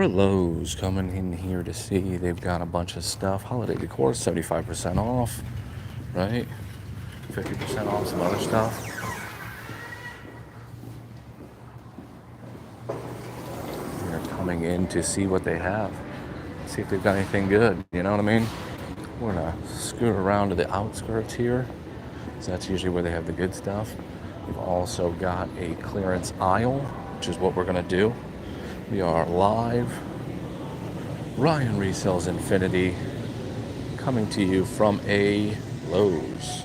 For Lowe's, coming in here to see they've got a bunch of stuff. Holiday decor, 75% off, right? 50% off some other stuff. We're coming in to see what they have. See if they've got anything good, you know what I mean? We're gonna scoot around to the outskirts here. So that's usually where they have the good stuff. We've also got a clearance aisle, which is what we're gonna do. We are live. Ryan Resells Infinity, coming to you from a Lowe's.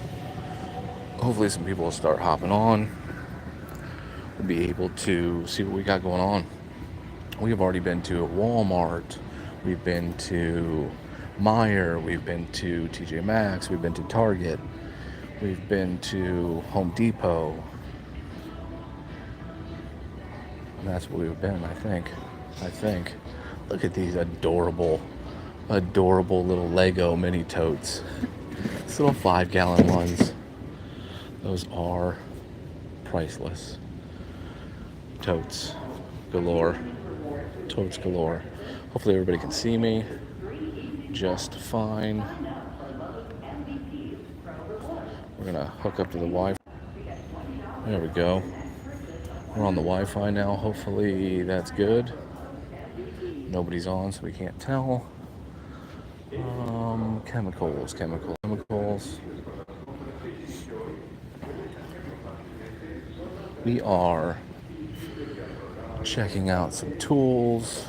Hopefully some people will start hopping on. We'll be able to see what we got going on. We have already been to Walmart. We've been to Meijer. We've been to TJ Maxx. We've been to Target. We've been to Home Depot. And that's where we've been, I think. Look at these adorable little Lego mini totes. These little 5-gallon ones. Those are priceless. Totes galore. Totes galore. Hopefully everybody can see me just fine. We're gonna hook up to the Wi-Fi. There we go. We're on the Wi-Fi now. Hopefully that's good. Nobody's on, so we can't tell. Chemicals. We are checking out some tools.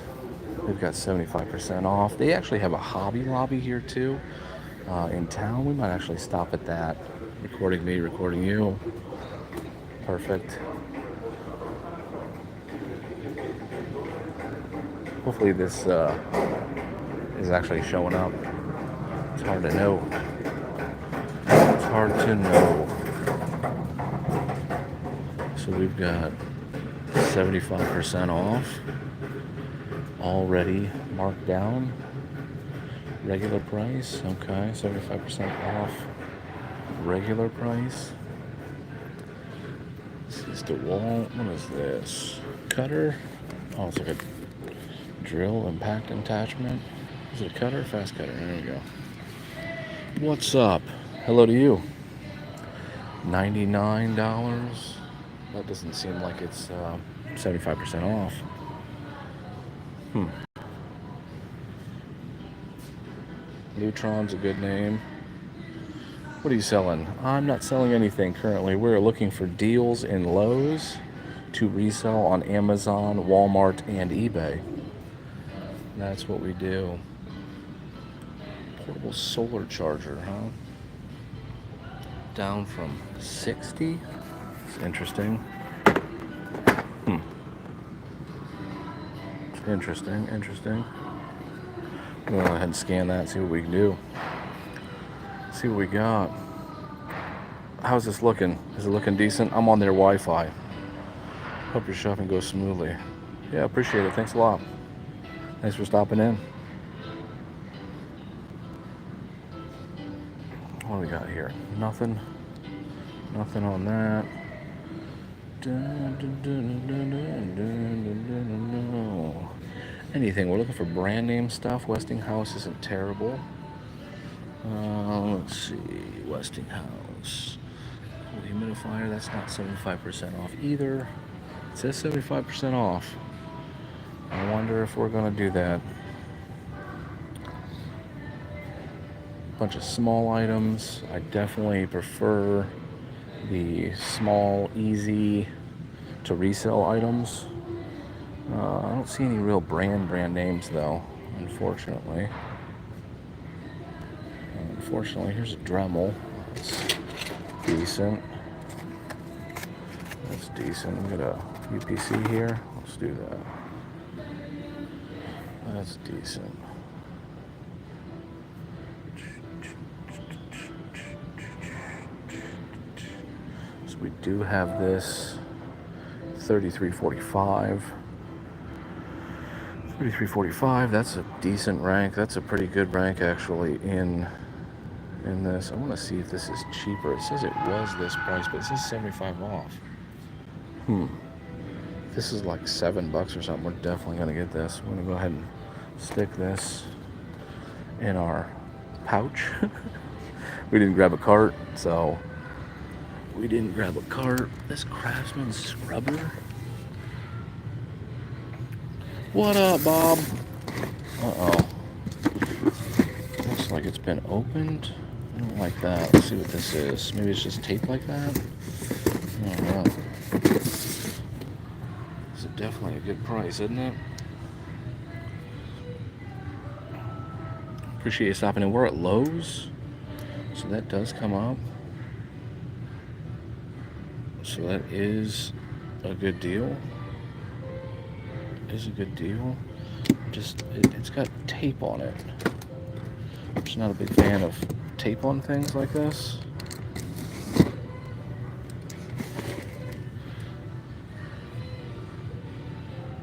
We've got 75% off. They actually have a Hobby Lobby here too, in town. We might actually stop at that. Recording me, recording you. Perfect. Hopefully this is actually showing up. It's hard to know. So we've got 75% off. Already marked down. Regular price. Okay, 75% off. Regular price. This is DeWalt. What is this? Cutter. Oh, it's like a drill impact attachment. Is it a cutter? Fast cutter. There we go. What's up? Hello to you. $99. That doesn't seem like it's 75% off. Lutron's a good name. What are you selling? I'm not selling anything currently. We're looking for deals in Lowe's to resell on Amazon, Walmart, and eBay. That's what we do. Portable solar charger, huh? Down from 60? It's interesting. Interesting. I'm gonna go ahead and scan that and see what we can do. See what we got. How's this looking? Is it looking decent? I'm on their Wi-Fi. Hope your shopping goes smoothly. Yeah, appreciate it. Thanks a lot. Thanks for stopping in. What do we got here? Nothing on that. Anything. We're looking for brand name stuff. Westinghouse isn't terrible. Let's see. Westinghouse. Cool humidifier. That's not 75% off either. It says 75% off. I wonder if we're going to do that. Bunch of small items. I definitely prefer the small, easy to resell items. I don't see any real brand names though, unfortunately. Here's a Dremel. That's decent. We got a UPC here. Let's do that. That's decent. So we do have this 3345. 3345, that's a decent rank. That's a pretty good rank actually in this. I want to see if this is cheaper. It says it was this price, but it says 75 off. This is like $7 or something. We're definitely gonna get this. We're gonna go ahead and stick this in our pouch. We didn't grab a cart, so we didn't grab a cart. This Craftsman scrubber. What up, Bob? Uh-oh. Looks like it's been opened. I don't like that. Let's see what this is. Maybe it's just taped like that? I don't know. This is definitely a good price, isn't it? Appreciate you stopping in. We're at Lowe's, so that does come up. So that is a good deal. Is a good deal. Just it's got tape on it. I'm just not a big fan of tape on things like this.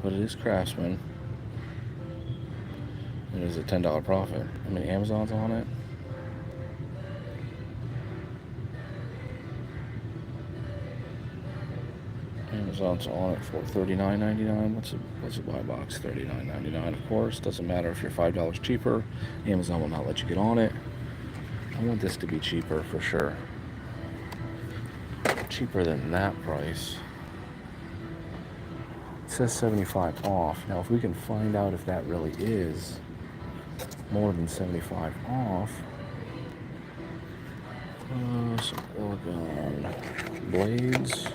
But it is Craftsman. It is a $10 profit. I mean, Amazon's on it. Amazon's on it for $39.99. What's a buy box? $39.99. Of course, doesn't matter if you're $5 cheaper. Amazon will not let you get on it. I want this to be cheaper for sure. Cheaper than that price. It says 75 off. Now, if we can find out if that really is more than 75 off. Some Oregon blades.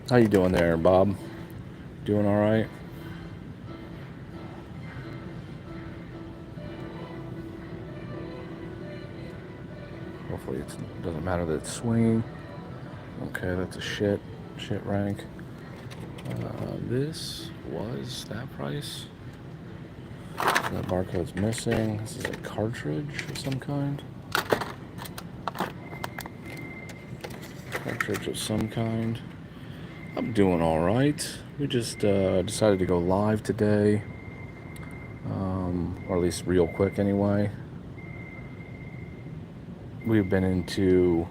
How you doing there, Bob? Doing all right? Hopefully it doesn't matter that it's swinging. Okay, that's a shit rank. This was that price. That barcode's missing. This is a cartridge of some kind. Cartridge of some kind. I'm doing all right. We just decided to go live today, or at least real quick anyway. We've been into,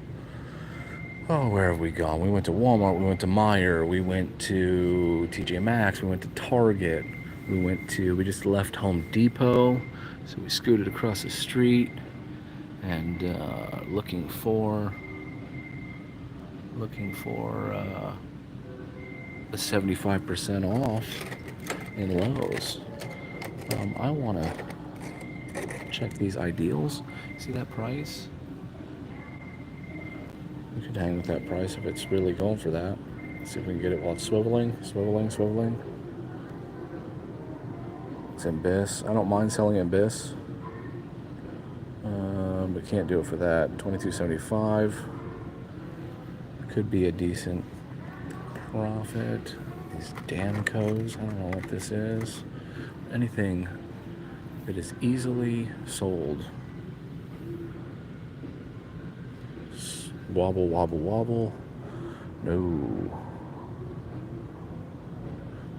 where have we gone? We went to Walmart, we went to Meijer, we went to TJ Maxx, we went to Target, we just left Home Depot, so we scooted across the street and looking for a 75% off in Lowe's. I want to check these ideals. See that price? We could hang with that price if it's really going for that. Let's see if we can get it while it's swiveling. It's in BIS. I don't mind selling in BIS, but can't do it for that. $22.75 could be a decent profit. These Damcos, I don't know what this is. Anything that is easily sold. Wobble. No.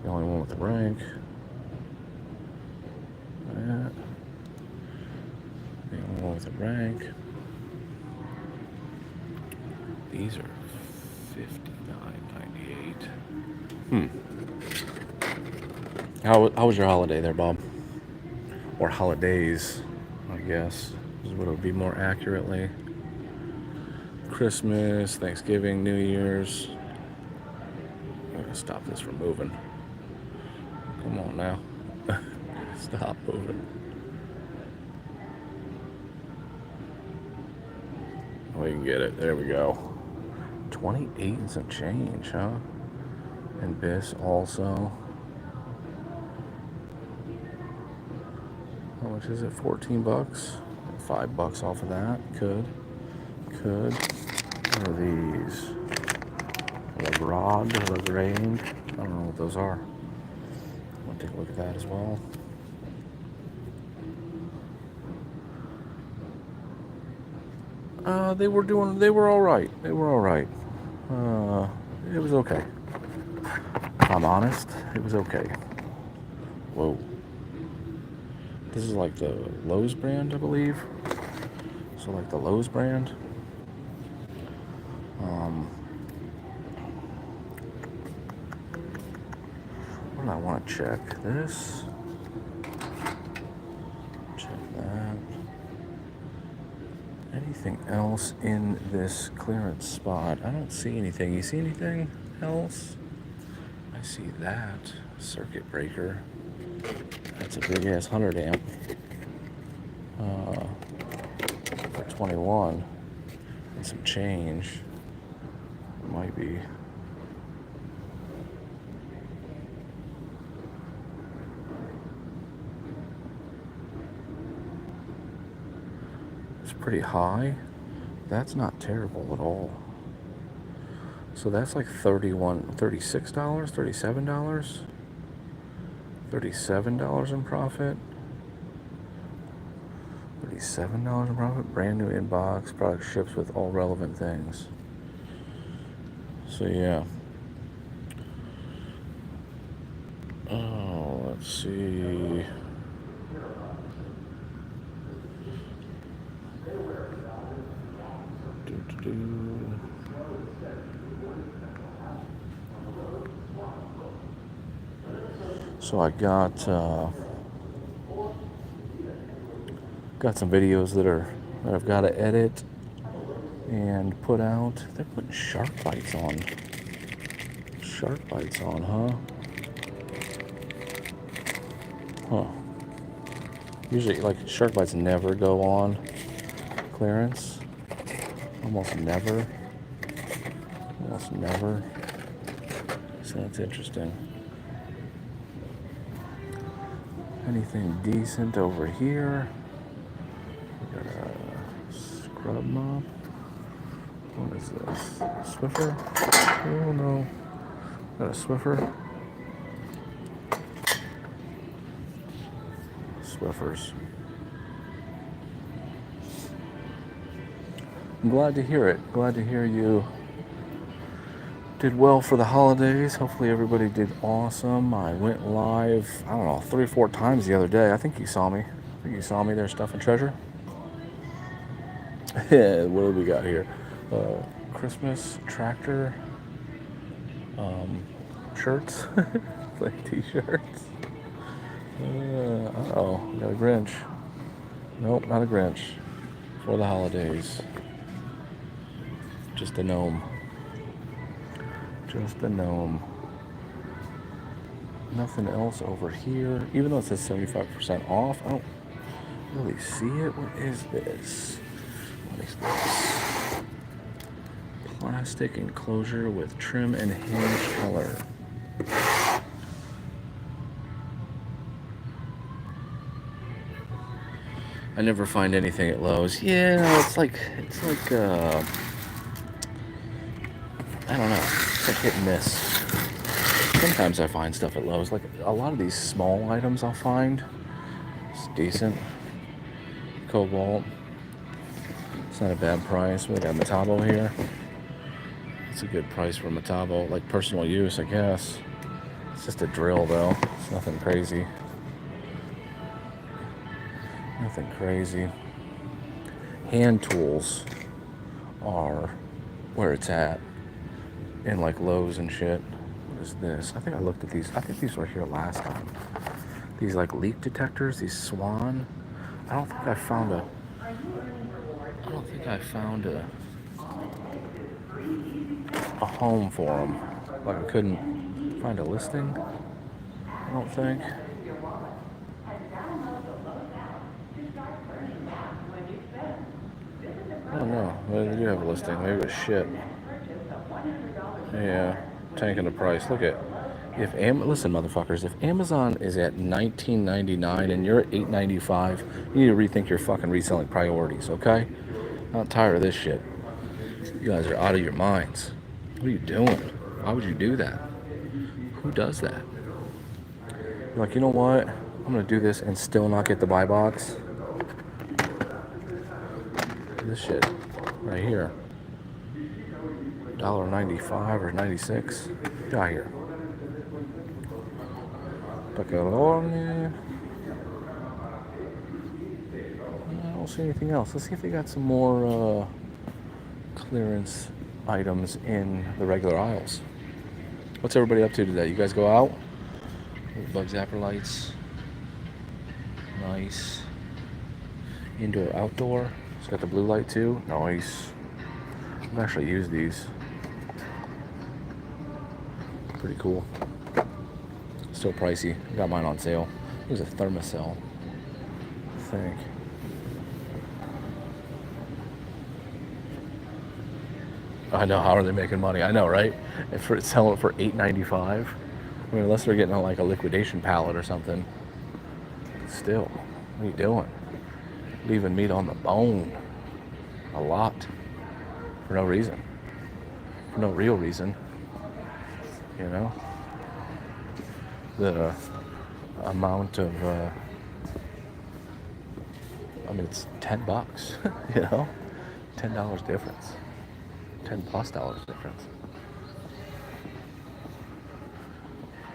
The only one with the rank. That. The only one with the rank. These are $59.98. How was your holiday there, Bob? Or holidays, I guess, is what it would be more accurately. Christmas, Thanksgiving, New Year's. I'm gonna stop this from moving. Come on now. Stop moving. We can get it. There we go. 28 and some change, huh? And BIS also. How much is it? $14? $5 off of that. Could. What are these? Lagrange. I don't know what those are. I'll take a look at that as well. They were all right. It was okay. If I'm honest, it was okay. Whoa. This is like the Lowe's brand, I believe. So like the Lowe's brand. check this. Check that. Anything else in this clearance spot? I don't see anything. You see anything else? I see that circuit breaker. That's a big ass 100 amp for 21 and some change. It might be. It's pretty high. That's not terrible at all. So that's like $36, $37? $37 in profit. $37 in profit. Brand new inbox. Product ships with all relevant things. So yeah. Oh, let's see. So I got some videos that I've got to edit and put out. They're putting shark bites on. Shark bites on, huh? Huh. Usually, like, shark bites never go on clearance. Almost never. Almost never. So that's interesting. Anything decent over here? We got a scrub mop. What is this? Swiffer? Oh no. Got a Swiffer. Swiffers. I'm glad to hear it. Glad to hear you did well for the holidays. Hopefully everybody did awesome. I went live, I don't know, 3 or 4 times the other day. I think you saw me. I think you saw me there, Stuff and Treasure. What do we got here? Christmas tractor shirts, like t-shirts. Uh-oh, got a Grinch. Nope, not a Grinch. For the holidays. Just a gnome. Just a gnome. Nothing else over here. Even though it says 75% off, I don't really see it. What is this? What is this? Plastic enclosure with trim and hinge color. I never find anything at Lowe's. Yeah, it's like I don't know. It's like hit and miss. Sometimes I find stuff at Lowe's. Like a lot of these small items I'll find. It's decent. Cobalt. It's not a bad price. We got Metabo here. It's a good price for Metabo. Like personal use, I guess. It's just a drill though. It's nothing crazy. Nothing crazy. Hand tools are where it's at. In like Lowe's and shit. What is this? I think I looked at these. I think these were here last time. These like leak detectors, these Swan. I don't think I found a home for them. Like I couldn't find a listing. I don't think. I don't know. Maybe they do have a listing. Maybe it was shit. Yeah, tanking the price. Look at listen, motherfuckers. If Amazon is at $19.99 and you're at $8.95, you need to rethink your fucking reselling priorities. Okay? I'm tired of this shit. You guys are out of your minds. What are you doing? Why would you do that? Who does that? You're like, you know what? I'm gonna do this and still not get the buy box. This shit right here. $1.95 or 96. Get out here. Pecoroni. I don't see anything else. Let's see if they got some more clearance items in the regular aisles. What's everybody up to today? You guys go out? Bug zapper lights. Nice. Indoor, outdoor. It's got the blue light too. Nice. I've actually used these. Pretty cool. Still pricey. I got mine on sale. It was a thermocell, I think. I know, how are they making money? I know, right? If for selling it for $8.95, I mean, unless they're getting like a liquidation pallet or something. Still, what are you doing? Leaving meat on the bone. A lot. For no reason. For no real reason. You know? The amount of, I mean, it's $10, you know? $10 difference. $10+ difference.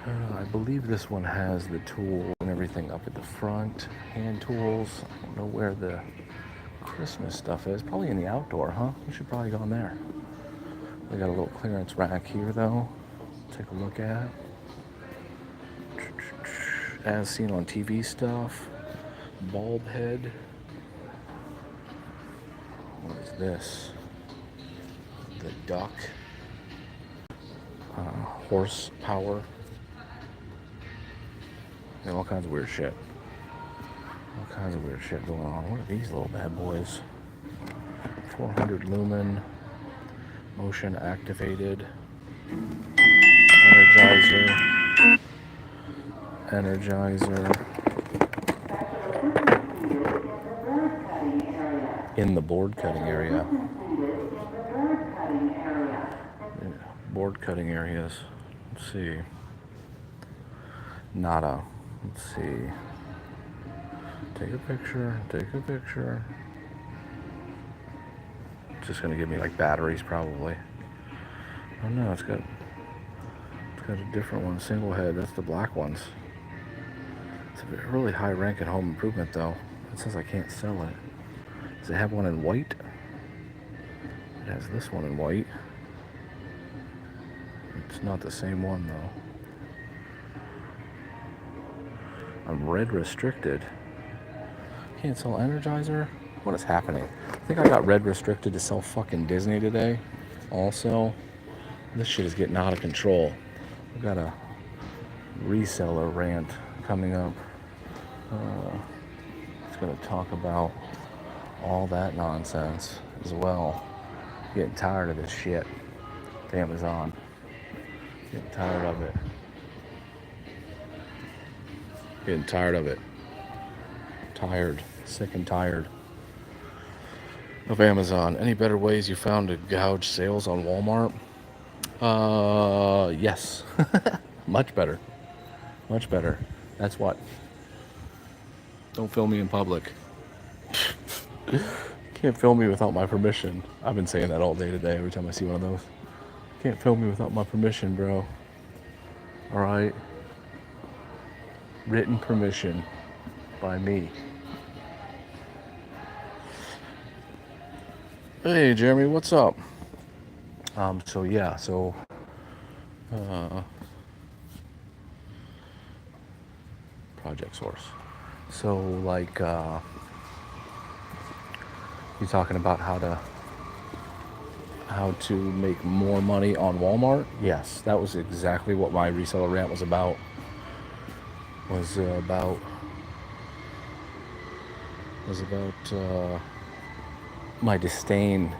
I believe this one has the tool and everything up at the front. Hand tools. I don't know where the Christmas stuff is. Probably in the outdoor, huh? We should probably go in there. They got a little clearance rack here, though. Take a look at. As seen on TV stuff. Bulb head. What is this? The duck. Horsepower. You know, all kinds of weird shit. All kinds of weird shit going on. What are these little bad boys? 400 lumen. Motion activated. Energizer. In the board cutting area. Board cutting areas. Let's see. Nada. Let's see. Take a picture. It's just gonna give me like batteries probably. Oh no, it's got a different one. Single head. That's the black ones. It's a really high rank in home improvement though. It says I can't sell it. Does it have one in white? It has this one in white. It's not the same one though. I'm red restricted. Can't sell Energizer? What is happening? I think I got red restricted to sell fucking Disney today. Also, this shit is getting out of control. I've got a reseller rant coming up. It's going to talk about all that nonsense as well. Getting tired of this shit. Amazon. Getting tired of it. Getting tired of it. Tired. Sick and tired of Amazon. Any better ways you found to gouge sales on Walmart? Yes. Much better. Much better. That's what. Don't film me in public. Can't film me without my permission. I've been saying that all day today every time I see one of those. Can't film me without my permission, bro. Alright? Written permission by me. Hey, Jeremy, what's up? Project source. So, like, you talking about how to make more money on Walmart? Yes, that was exactly what my reseller rant was about. My disdain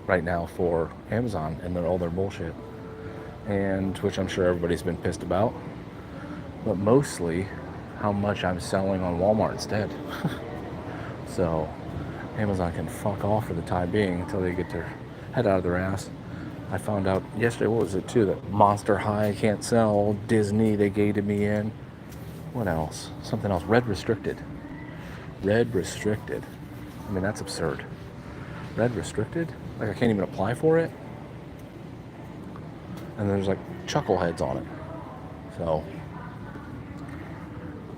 right now for Amazon and all their bullshit, and which I'm sure everybody's been pissed about, but mostly how much I'm selling on Walmart instead. So Amazon can fuck off for the time being until they get their head out of their ass. I found out yesterday, what was it too, that Monster High can't sell, Disney they gated me in. What else? Something else. Red restricted. I mean, that's absurd. Red restricted? Like I can't even apply for it? And there's like chuckleheads on it. So,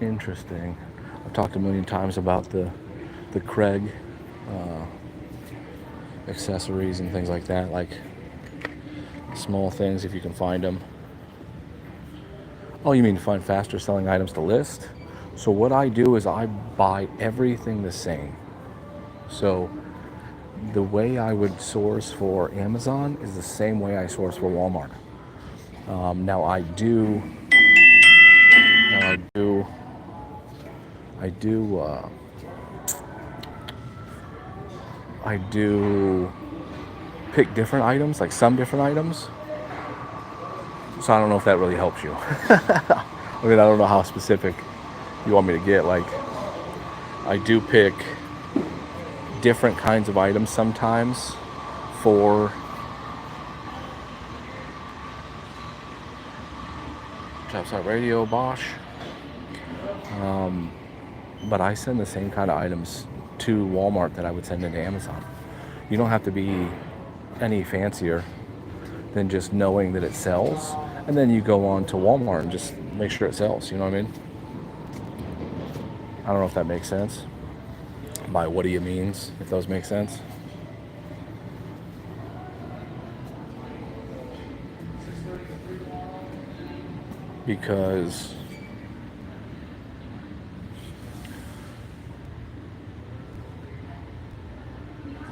interesting. I've talked a million times about the Craig accessories and things like that, like small things if you can find them. Oh, you mean find faster selling items to list? So what I do is I buy everything the same. So the way I would source for Amazon is the same way I source for Walmart. Now I do, now I do, I do pick different items, like some different items. So I don't know if that really helps you. I mean, I don't know how specific you want me to get. Like, I do pick different kinds of items sometimes for Topside Radio, Bosch. But I send the same kind of items to Walmart that I would send into Amazon. You don't have to be any fancier than just knowing that it sells, and then you go on to Walmart and just make sure it sells. You know what I mean? I don't know if that makes sense. By what do you means, if those make sense. Because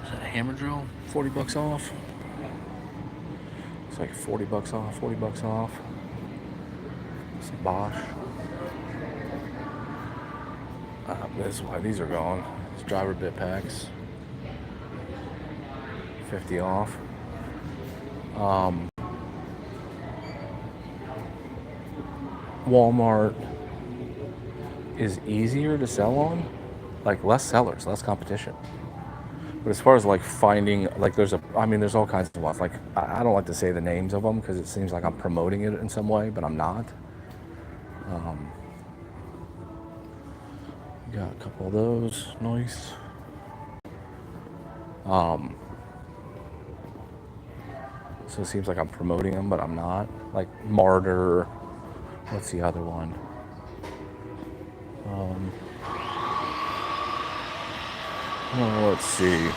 is that a hammer drill? 40 bucks off. It's like 40 bucks off, 40 bucks off. It's a Bosch. This is why these are gone. It's driver bit packs. 50 off. Walmart is easier to sell on, like less sellers, less competition. But as far as like finding, like there's all kinds of ones. Like I don't like to say the names of them because it seems like I'm promoting it in some way, but I'm not. Got a couple of those, nice. So it seems like I'm promoting them, but I'm not. Like Martyr. What's the other one? Let's see.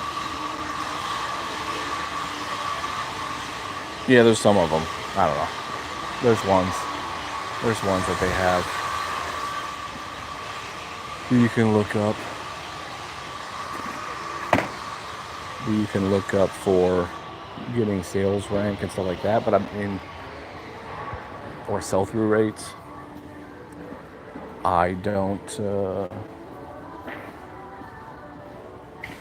Yeah, there's some of them. I don't know. There's ones that they have. You can look up for getting sales rank and stuff like that, but I mean, or sell-through rates. I don't know.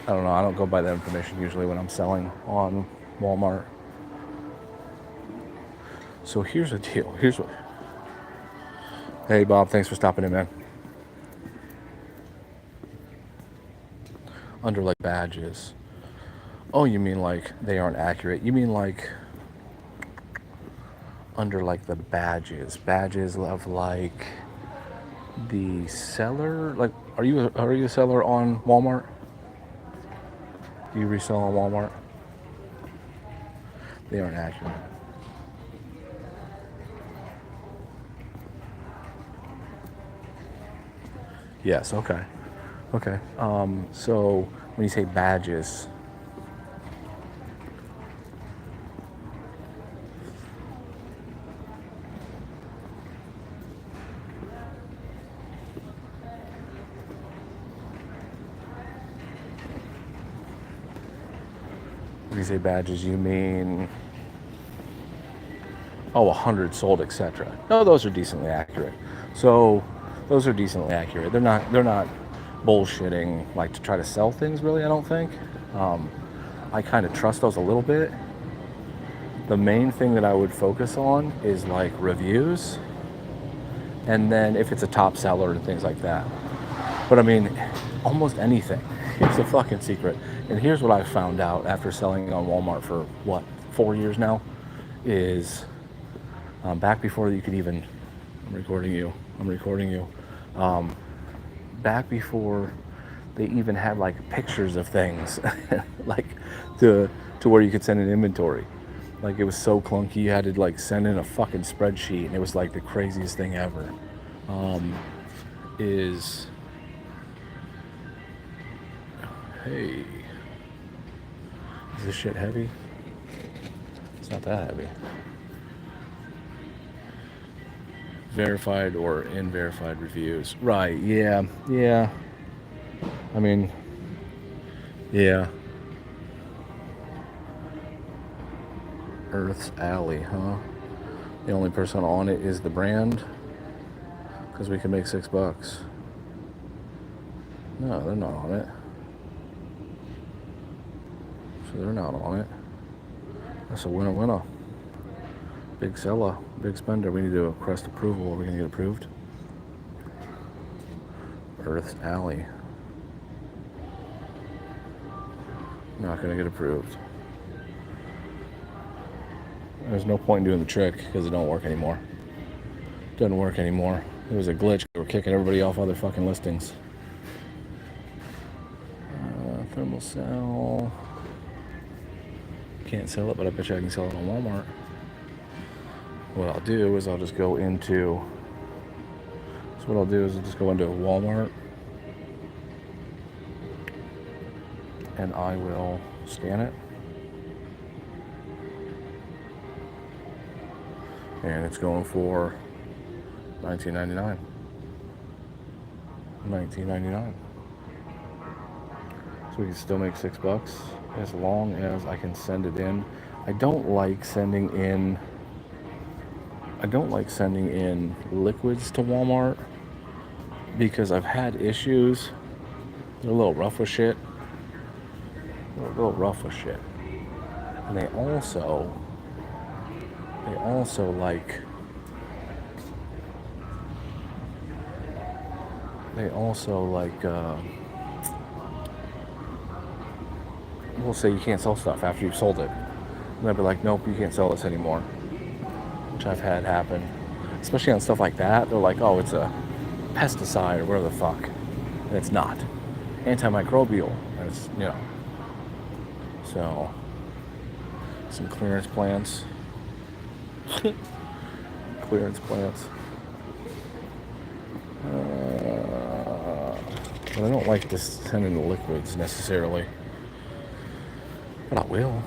I don't go by that information usually when I'm selling on Walmart. So here's the deal. Hey Bob, thanks for stopping in, man. Under like badges. Oh, you mean like they aren't accurate? You mean like under like the badges of like the seller? Like, are you a seller on Walmart? Do you resell on Walmart? They aren't accurate. Yes. Okay. So when you say badges. When you say badges, you mean 100 sold, etc. No, those are decently accurate. So those are decently accurate. They're not bullshitting like to try to sell things, really. I don't think. I kind of trust those a little bit. The main thing that I would focus on is like reviews, and then if it's a top seller and things like that. But I mean, almost anything. It's a fucking secret. And here's what I found out after selling on Walmart for 4 years now, is back before you could even, I'm recording you. Back before they even had like pictures of things, like to where you could send an inventory. Like it was so clunky, you had to like send in a fucking spreadsheet, and it was like the craziest thing ever. Hey, is this shit heavy? It's not that heavy. verified or unverified reviews. Right, yeah. I mean, yeah. Earth's Alley, huh? The only person on it is the brand, because we can make $6. No, they're not on it. So they're not on it. That's a winner. Big seller, big spender. We need to request approval. Are we gonna get approved? Earth's Alley. Not gonna get approved. There's no point in doing the trick because it don't work anymore. Doesn't work anymore. It was a glitch. They were kicking everybody off other fucking listings. Thermal cell. Can't sell it, but I bet you I can sell it on Walmart. What I'll do is I'll just go into. So what I'll do is I'll just go into Walmart, and I will scan it. And it's going for $19.99. $19.99. So we can still make $6 as long as I can send it in. I don't like sending in liquids to Walmart because I've had issues. They're a little rough with shit. And they also like we'll say you can't sell stuff after you've sold it. And they'll be like, nope, you can't sell this anymore. Which I've had happen. Especially on stuff like that. They're like, oh, it's a pesticide or whatever the fuck. And it's not. Antimicrobial. And it's, So, some clearance plants. But I don't like to send in the liquids necessarily. But I will.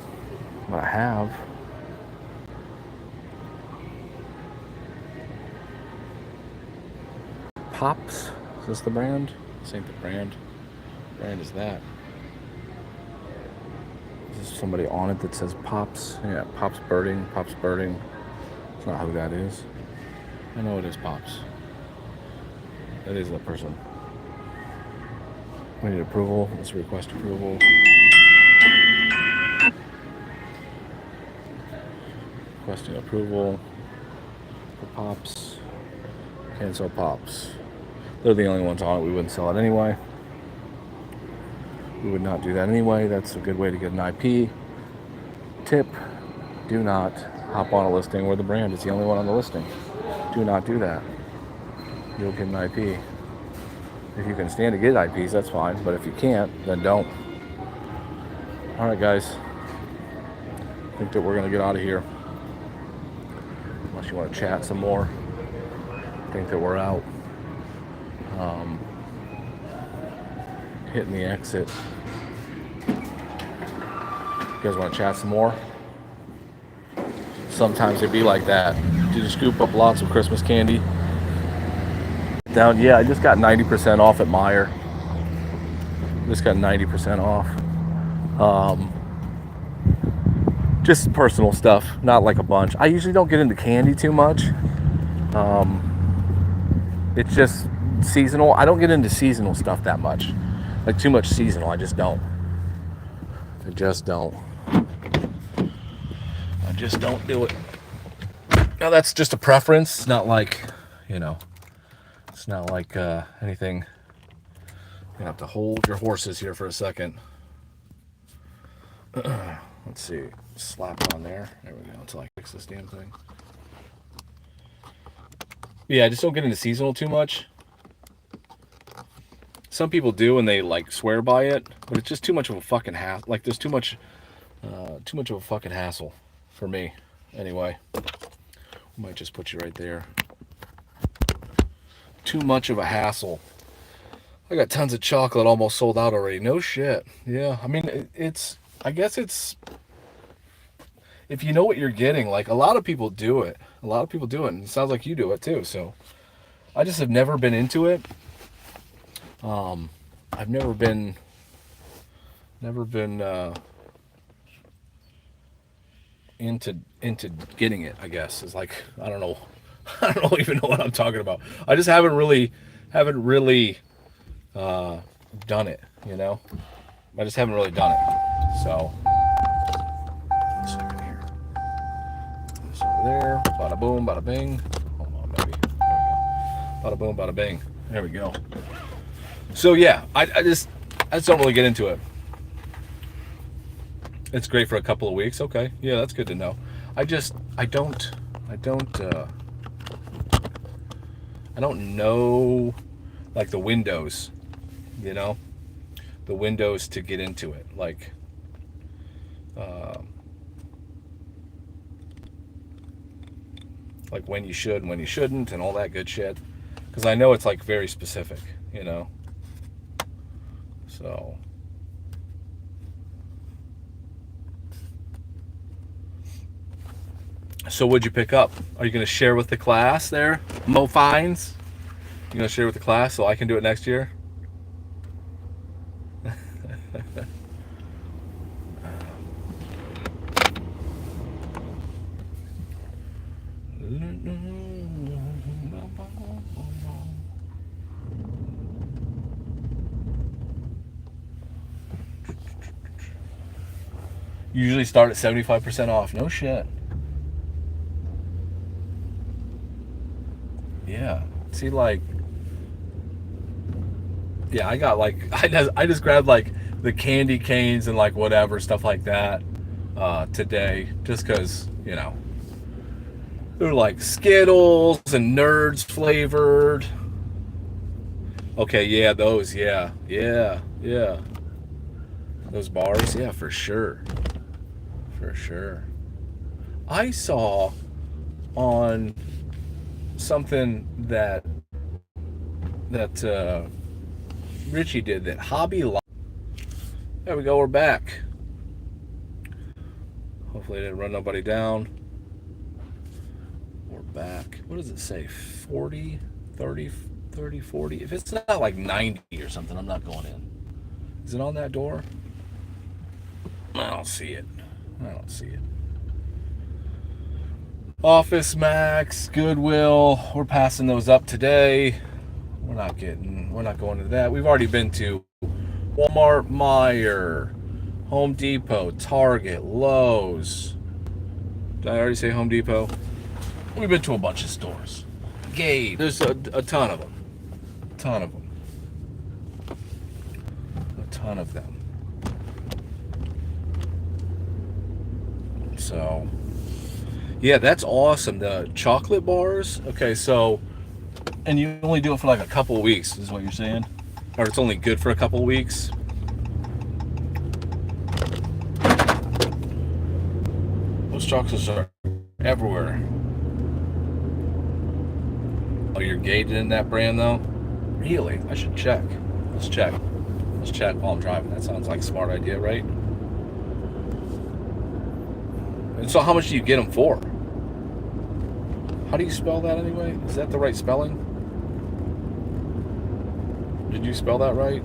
But I have. Pops? Is this the brand? This ain't the brand. What brand is that? Is there somebody on it that says Pops? Yeah, Pops Birding. That's not who that is. I know it is Pops. That is that person. We need approval. Let's request approval. Requesting approval for Pops. Can't sell Pops. They're the only ones on it. We wouldn't sell it anyway. We would not do that anyway. That's a good way to get an IP. Tip, do not hop on a listing where the brand is the only one on the listing. Do not do that. You'll get an IP. If you can stand to get IPs, that's fine. But if you can't, then don't. Alright guys. I think that we're going to get out of here. Unless you want to chat some more. I think that we're out. Hitting the exit. You guys want to chat some more? Sometimes it'd be like that. Did you scoop up lots of Christmas candy? Yeah, I just got 90% off at Meijer. Just got 90% off. Just personal stuff, not like a bunch. I usually don't get into candy too much. It's just seasonal. I don't get into seasonal stuff that much. Like too much seasonal, I just don't. I just don't do it. Now that's just a preference. It's not like, it's not like anything. You're gonna have to hold your horses here for a second. Let's see. Slap on there. There we go. Until I fix this damn thing. Yeah, I just don't get into seasonal too much. Some people do and they like swear by it, but it's just too much of a fucking hassle. Like there's too much of a fucking hassle for me. Anyway, we might just put you right there. Too much of a hassle. I got tons of chocolate almost sold out already. No shit. Yeah, I mean, I guess it's if you know what you're getting, like a lot of people do it. A lot of people do it, and it sounds like you do it too. So I just have never been into it. I've never been into getting it, I guess. It's like, I don't know. I don't even know what I'm talking about. I just haven't really done it, you know? I just haven't really done it. So, one second here. This over there. Bada boom, bada bing. Hold on, baby. There we go. Bada boom, bada bing. There we go. So yeah, I just don't really get into it. It's great for a couple of weeks. Okay, yeah, that's good to know. I don't know, like, the windows, you know, the windows to get into it, like when you should and when you shouldn't and all that good shit, because I know it's like very specific, you know. So what'd you pick up? Are you going to share with the class there, Mo Fines? You going to share with the class so I can do it next year? Usually start at 75% off. No shit. Yeah. See, like, yeah, I got like, I just grabbed like the candy canes and like whatever stuff like that today, just because, you know, they're like Skittles and Nerds flavored. Okay, yeah, those, yeah. Those bars, yeah, for sure. For sure. I saw on something that Richie did, that Hobby Lobby. There we go, we're back. Hopefully I didn't run nobody down. We're back. What does it say? 40, 30, 30, 40? If it's not like 90 or something, I'm not going in. Is it on that door? I don't see it. Office Max, Goodwill, we're passing those up today. We're not going to that. We've already been to Walmart, Meijer, Home Depot, Target, Lowe's. Did I already say Home Depot? We've been to a bunch of stores. Gabe, there's a ton of them. A ton of them. So, yeah, that's awesome. The chocolate bars. Okay, so, and you only do it for like a couple of weeks, is what you're saying? Or it's only good for a couple of weeks? Those chocolates are everywhere. Oh, you're gated in that brand though? Really? I should check. Let's check while I'm driving. That sounds like a smart idea, right? And so how much do you get them for? How do you spell that anyway? Is that the right spelling? Did you spell that right?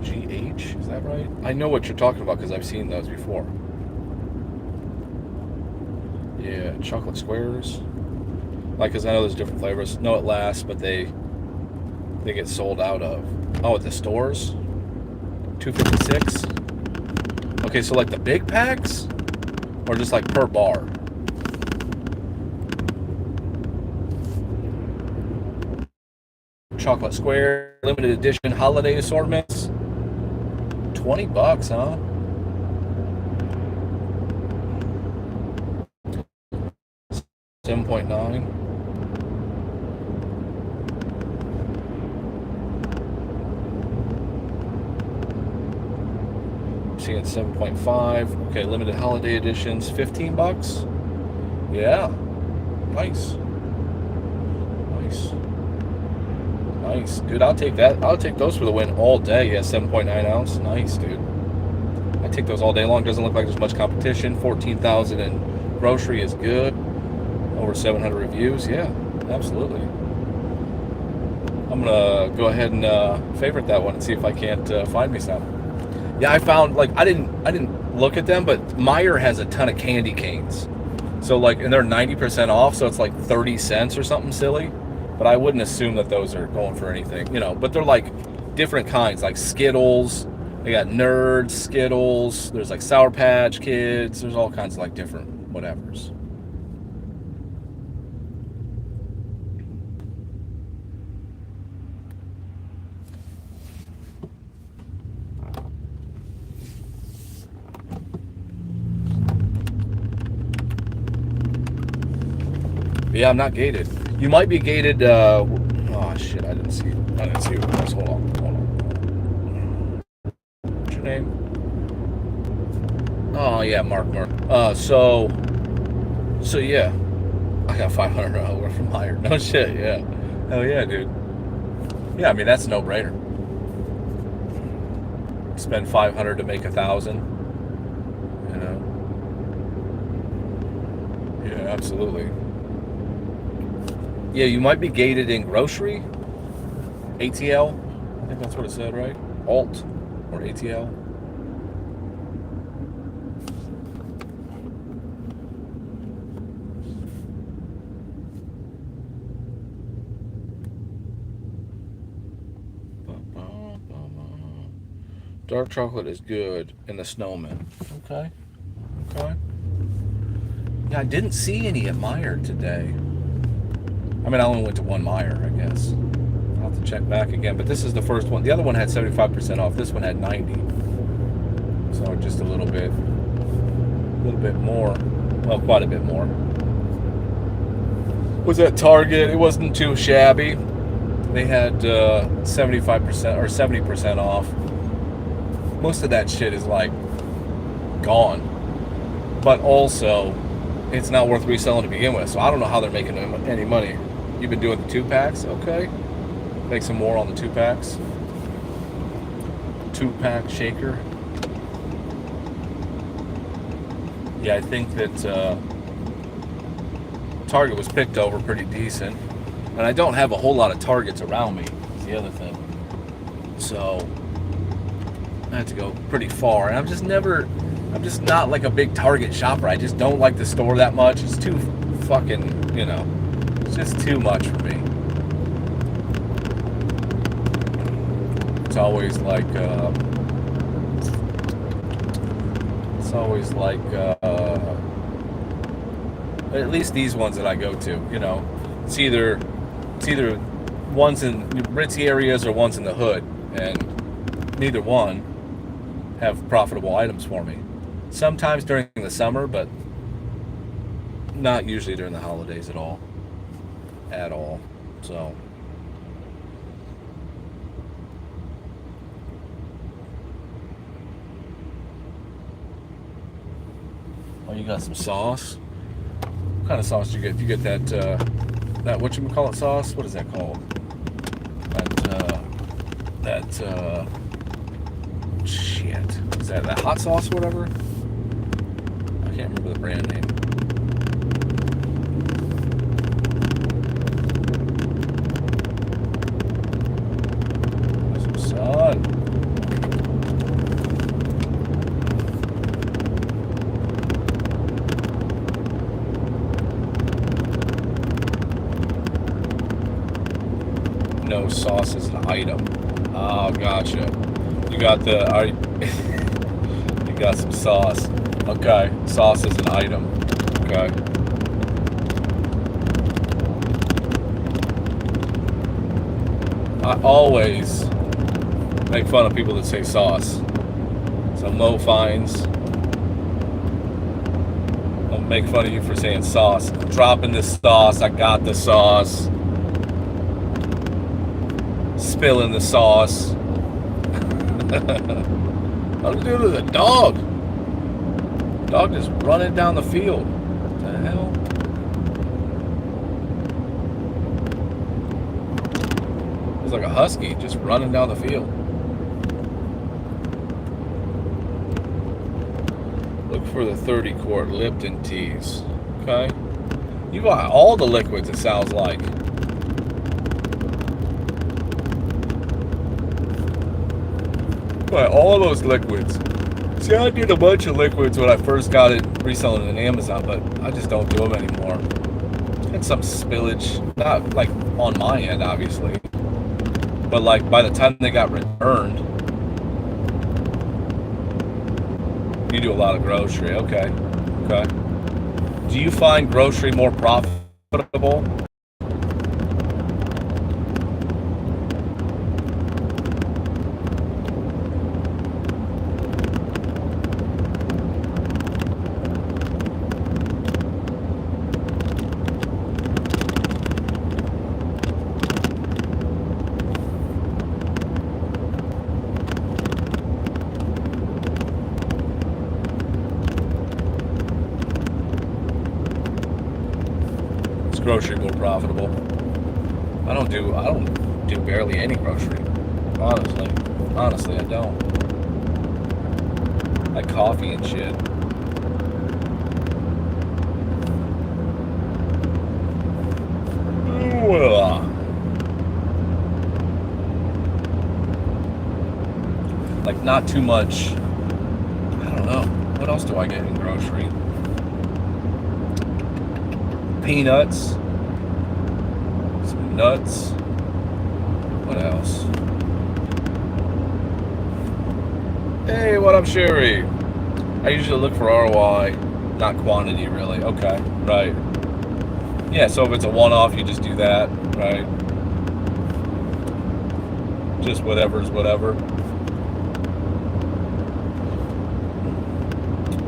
GH? Is that right? I know what you're talking about because I've seen those before. Yeah, chocolate squares. Like, because I know there's different flavors. No, it lasts, but they get sold out of. Oh, at the stores? $2.56? Okay, so like the big packs? Or just like per bar? Chocolate square, limited edition holiday assortments. $20, huh? $7.9. Seeing 7.5. Okay, limited holiday editions, $15. Yeah, nice, dude. I'll take that. I'll take those for the win all day. Yeah, 7.9 ounce. Nice, dude. I take those all day long. Doesn't look like there's much competition. 14,000 in grocery is good. Over 700 reviews. Yeah, absolutely. I'm gonna go ahead and favorite that one and see if I can't find me some. Yeah, I found, like, I didn't look at them, but Meijer has a ton of candy canes. So, like, and they're 90% off, so it's like 30 cents or something silly. But I wouldn't assume that those are going for anything, you know. But they're like different kinds, like Skittles. They got Nerds, Skittles. There's like Sour Patch Kids. There's all kinds of like different whatevers. But yeah, I'm not gated. You might be gated. Oh shit! I didn't see who it was. Hold on. What's your name? Oh yeah, Mark. So yeah, I got $500 from Meijer. No shit. Yeah. Hell yeah, dude. Yeah, I mean that's a no-brainer. Spend $500 to make $1,000. You know. Yeah, absolutely. Yeah, you might be gated in grocery. ATL. I think that's what it said, right? Alt or ATL. Dark chocolate is good in the Snowman. Okay. Yeah, I didn't see any at Meijer today. I mean, I only went to one Meijer, I guess. I'll have to check back again. But this is the first one. The other one had 75% off. This one had 90%. So just a little bit more. Well, quite a bit more. Was at Target. It wasn't too shabby. They had 75% or 70% off. Most of that shit is like gone. But also, it's not worth reselling to begin with. So I don't know how they're making any money. You've been doing the 2-packs? Okay. Make some more on the 2-packs. 2-pack shaker. Yeah, I think that Target was picked over pretty decent. And I don't have a whole lot of Targets around me, is the other thing. So I have to go pretty far. And I'm just not like a big Target shopper. I just don't like the store that much. It's too fucking, you know, it's just too much for me. It's always like, at least these ones that I go to, you know, it's either ones in ritzy areas or ones in the hood, and neither one have profitable items for me. Sometimes during the summer, but not usually during the holidays at all. So oh, you got some sauce? What kind of sauce do you get? You get that whatchamacallit sauce? What is that called? Shit. Is that hot sauce or whatever? I can't remember the brand name. Some sun. No sauce is an item. Oh, gotcha. You got you got some sauce. Okay, sauce is an item. Okay. I always make fun of people that say sauce. So Mo Fines, I'll make fun of you for saying sauce. I'm dropping this sauce. I got the sauce. Spilling the sauce. What's doing to the dog? Dog just running down the field. What the hell? It's like a husky just running down the field. for the 30 quart Lipton teas. Okay. You buy all the liquids, it sounds like. Buy all those liquids. See, I did a bunch of liquids when I first got it reselling on Amazon, but I just don't do them anymore. Had some spillage, not like on my end, obviously, but like by the time they got returned. You do a lot of grocery, okay. Do you find grocery more profitable? Grocery more profitable. I don't do barely any grocery. Honestly, I don't. Like coffee and shit. Like not too much. I don't know. What else do I get in grocery? Peanuts, some nuts. What else? Hey, what up, Sherry? I usually look for ROI, not quantity, really. Okay, right. Yeah, so if it's a one-off, you just do that, right? Just whatever's whatever.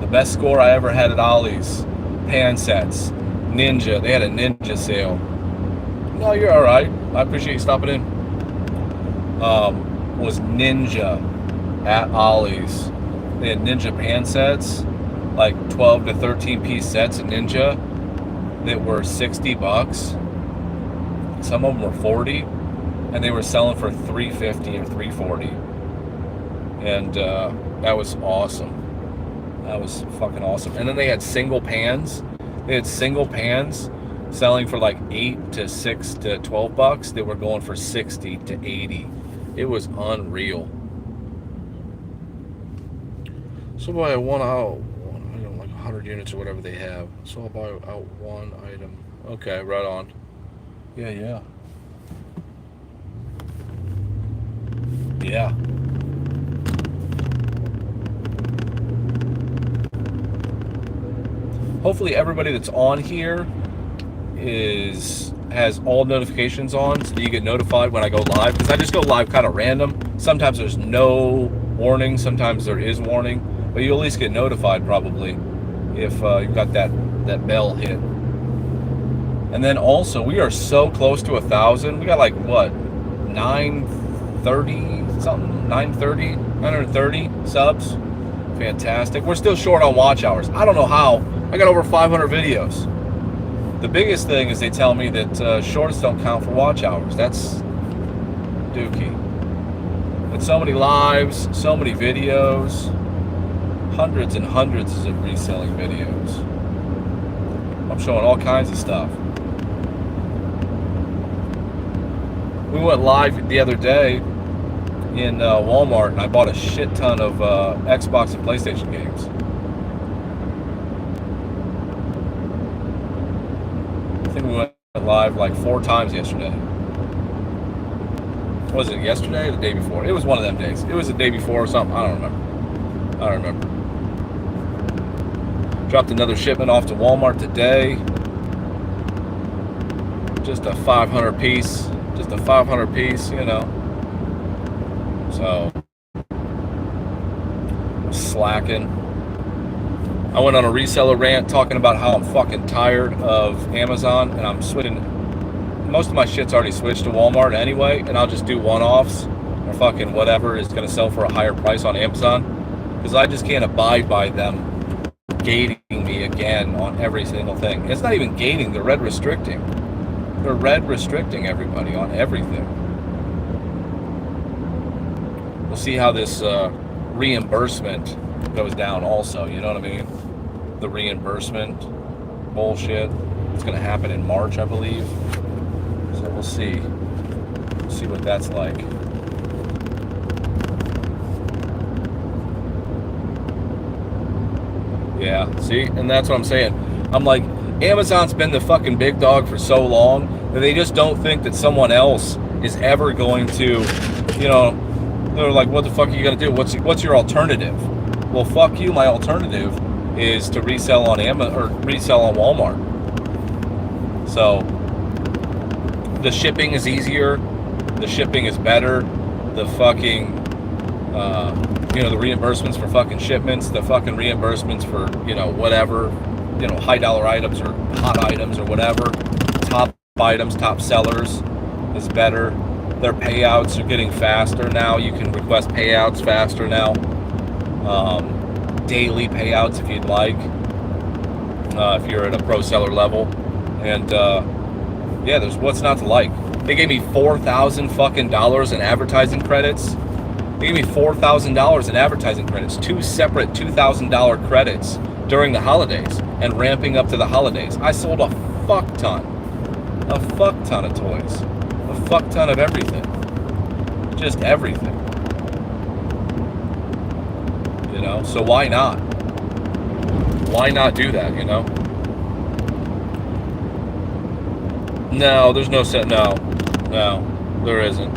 The best score I ever had at Ollie's, pan sets. Ninja, they had a Ninja sale. No, you're all right. I appreciate you stopping in. Was Ninja at Ollie's. They had Ninja pan sets, like 12 to 13 piece sets of Ninja that were $60. Some of them were 40, and they were selling for $350 or $340. And that was awesome. That was fucking awesome. And then they had single pans. They had single pans selling for like $8 to $6 to $12. They were going for 60 to 80. It was unreal. So buy one item, like 100 units or whatever they have. So I'll buy out one item. Okay, right on. Yeah. Yeah. Hopefully everybody that's on here has all notifications on, so that you get notified when I go live, because I just go live kind of random. Sometimes there's no warning, sometimes there is warning, but you at least get notified probably if you've got that bell hit. And then also, we are so close to 1,000. We got like what, 930 something, 930 subs. Fantastic. We're still short on watch hours. I don't know how. I got over 500 videos. The biggest thing is they tell me that shorts don't count for watch hours. That's dookie. But so many lives, so many videos, hundreds and hundreds of reselling videos. I'm showing all kinds of stuff. We went live the other day in Walmart, and I bought a shit ton of Xbox and PlayStation games. I think we went live like 4 times yesterday. Was it yesterday or the day before? It was one of them days. It was the day before or something. I don't remember. Dropped another shipment off to Walmart today. Just a 500 piece. Just a 500 piece, you know. So, slacking. I went on a reseller rant talking about how I'm fucking tired of Amazon, and I'm switching. Most of my shit's already switched to Walmart anyway, and I'll just do one-offs or fucking whatever is going to sell for a higher price on Amazon, because I just can't abide by them gating me again on every single thing. It's not even gating, they're red restricting. They're red restricting everybody on everything. We'll see how this reimbursement goes down also, you know what I mean? the reimbursement bullshit. It's going to happen in March, I believe. So we'll see. See what that's like. Yeah, see? And that's what I'm saying. I'm like, Amazon's been the fucking big dog for so long that they just don't think that someone else is ever going to, you know, they're like, what the fuck are you going to do? What's your alternative? Well, fuck you. My alternative is to resell on Amazon or resell on Walmart. So the shipping is easier. The shipping is better. The fucking, you know, the reimbursements for fucking shipments, the fucking reimbursements for, you know, whatever, you know, high dollar items or hot items or whatever, top items, top sellers is better. Their payouts are getting faster now. You can request payouts faster now. Daily payouts if you'd like, if you're at a pro seller level. And yeah, there's what's not to like. They gave me $4,000 fucking dollars in advertising credits. They gave me $4,000 in advertising credits, 2 separate $2,000 credits during the holidays and ramping up to the holidays. I sold a fuck ton of toys, a fuck ton of everything, just everything. You know, so why not? Why not do that, you know? No, there's no set. No, there isn't.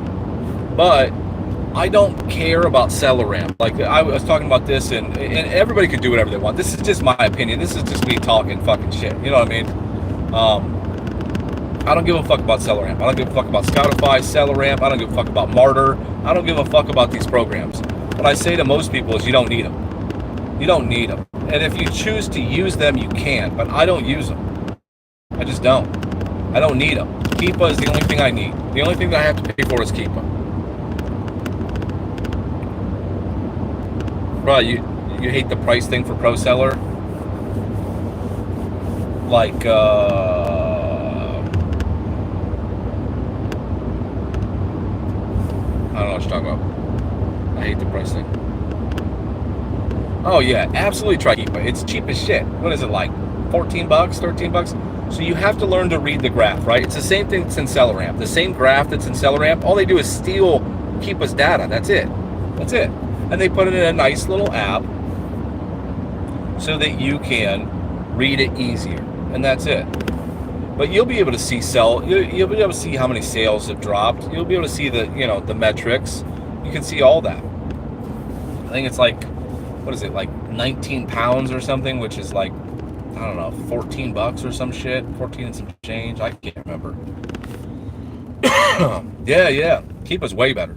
But I don't care about seller ramp. Like I was talking about this, and everybody can do whatever they want. This is just my opinion. This is just me talking fucking shit. You know what I mean? I don't give a fuck about seller ramp. I don't give a fuck about Scoutify, seller ramp. I don't give a fuck about Martyr. I don't give a fuck about these programs. What I say to most people is you don't need them. You don't need them. And if you choose to use them, you can. But I don't use them. I just don't. I don't need them. Keepa is the only thing I need. The only thing that I have to pay for is Keepa. Bro, you hate the price thing for pro seller? Like, I don't know what you're talking about. I hate the price thing. Oh yeah, absolutely try Keepa. It's cheap as shit. What is it like? 14 bucks, 13 bucks? So you have to learn to read the graph, right? It's the same thing that's in SellerAmp. The same graph that's in SellerAmp, all they do is steal Keepa's data. That's it. That's it. And they put it in a nice little app so that you can read it easier. And that's it. But you'll be able to see you'll be able to see how many sales have dropped. You'll be able to see the, you know, the metrics. You can see all that. I think it's like, what is it, like 19 pounds or something, which is like, I don't know, 14 bucks or some shit, 14 and some change. I can't remember. yeah. Keepa's way better.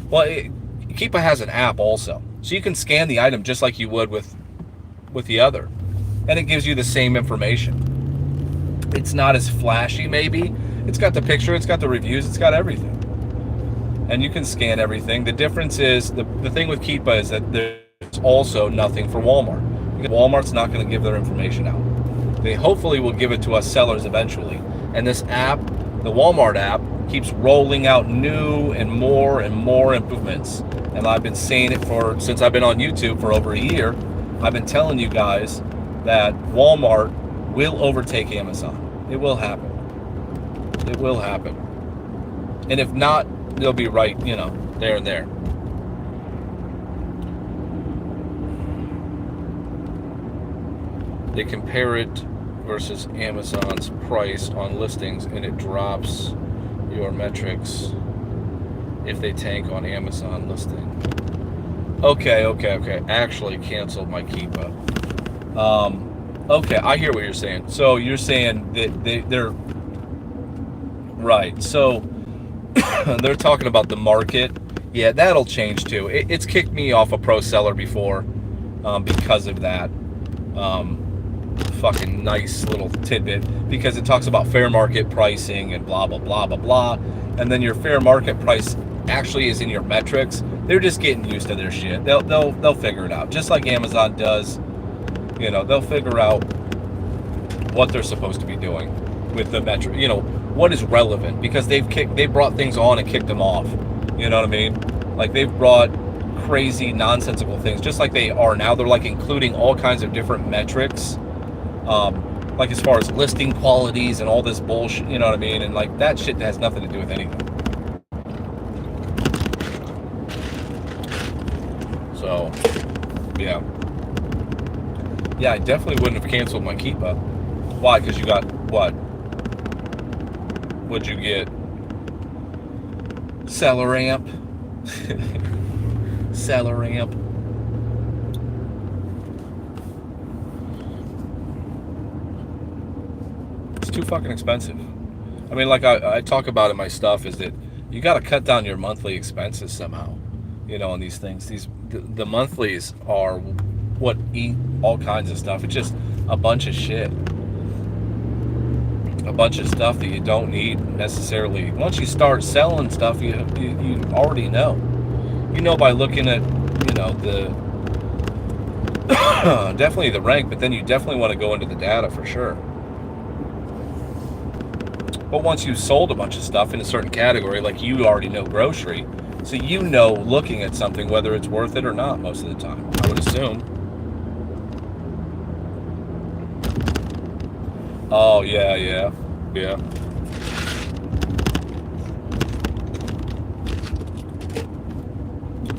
Well, Keepa has an app also, so you can scan the item just like you would with the other, and it gives you the same information. It's not as flashy, maybe. It's got the picture, it's got the reviews, it's got everything, and you can scan everything. The difference is the thing with Keepa is that there's also nothing for Walmart. Because Walmart's not going to give their information out. They hopefully will give it to us sellers eventually. And this app, the Walmart app, keeps rolling out new and more improvements. And I've been saying it since I've been on YouTube for over a year. I've been telling you guys that Walmart will overtake Amazon. It will happen. It will happen. And if not, they'll be right, you know, there and there. They compare it versus Amazon's price on listings, and it drops your metrics if they tank on Amazon listing. Okay. Actually canceled my Keepa. Okay, I hear what you're saying. So you're saying that they're right. So they're talking about the market. Yeah, that'll change too. It's kicked me off a pro seller before because of that. Fucking nice little tidbit, because it talks about fair market pricing and blah blah blah blah blah, and then your fair market price actually is in your metrics. They're just getting used to their shit. They'll figure it out, just like Amazon does. You know, they'll figure out what they're supposed to be doing with the metric. You know, what is relevant, because they brought things on and kicked them off. You know what I mean? Like, they've brought crazy nonsensical things, just like they are now. They're like including all kinds of different metrics Like as far as listing qualities and all this bullshit, you know what I mean? And like that shit has nothing to do with anything. So, yeah. Yeah, I definitely wouldn't have canceled my keep up. Why? Because you got what? What'd you get? Seller amp. Seller amp. It's too fucking expensive. I mean, like I talk about in my stuff, is that you got to cut down your monthly expenses somehow. You know, on these things. The monthlies are what eat all kinds of stuff. It's just a bunch of shit. A bunch of stuff that you don't need necessarily. Once you start selling stuff, you already know. You know by looking at, you know, the definitely the rank, but then you definitely want to go into the data for sure. But once you've sold a bunch of stuff in a certain category, like you already know grocery, so you know looking at something whether it's worth it or not most of the time, I would assume. Oh, yeah.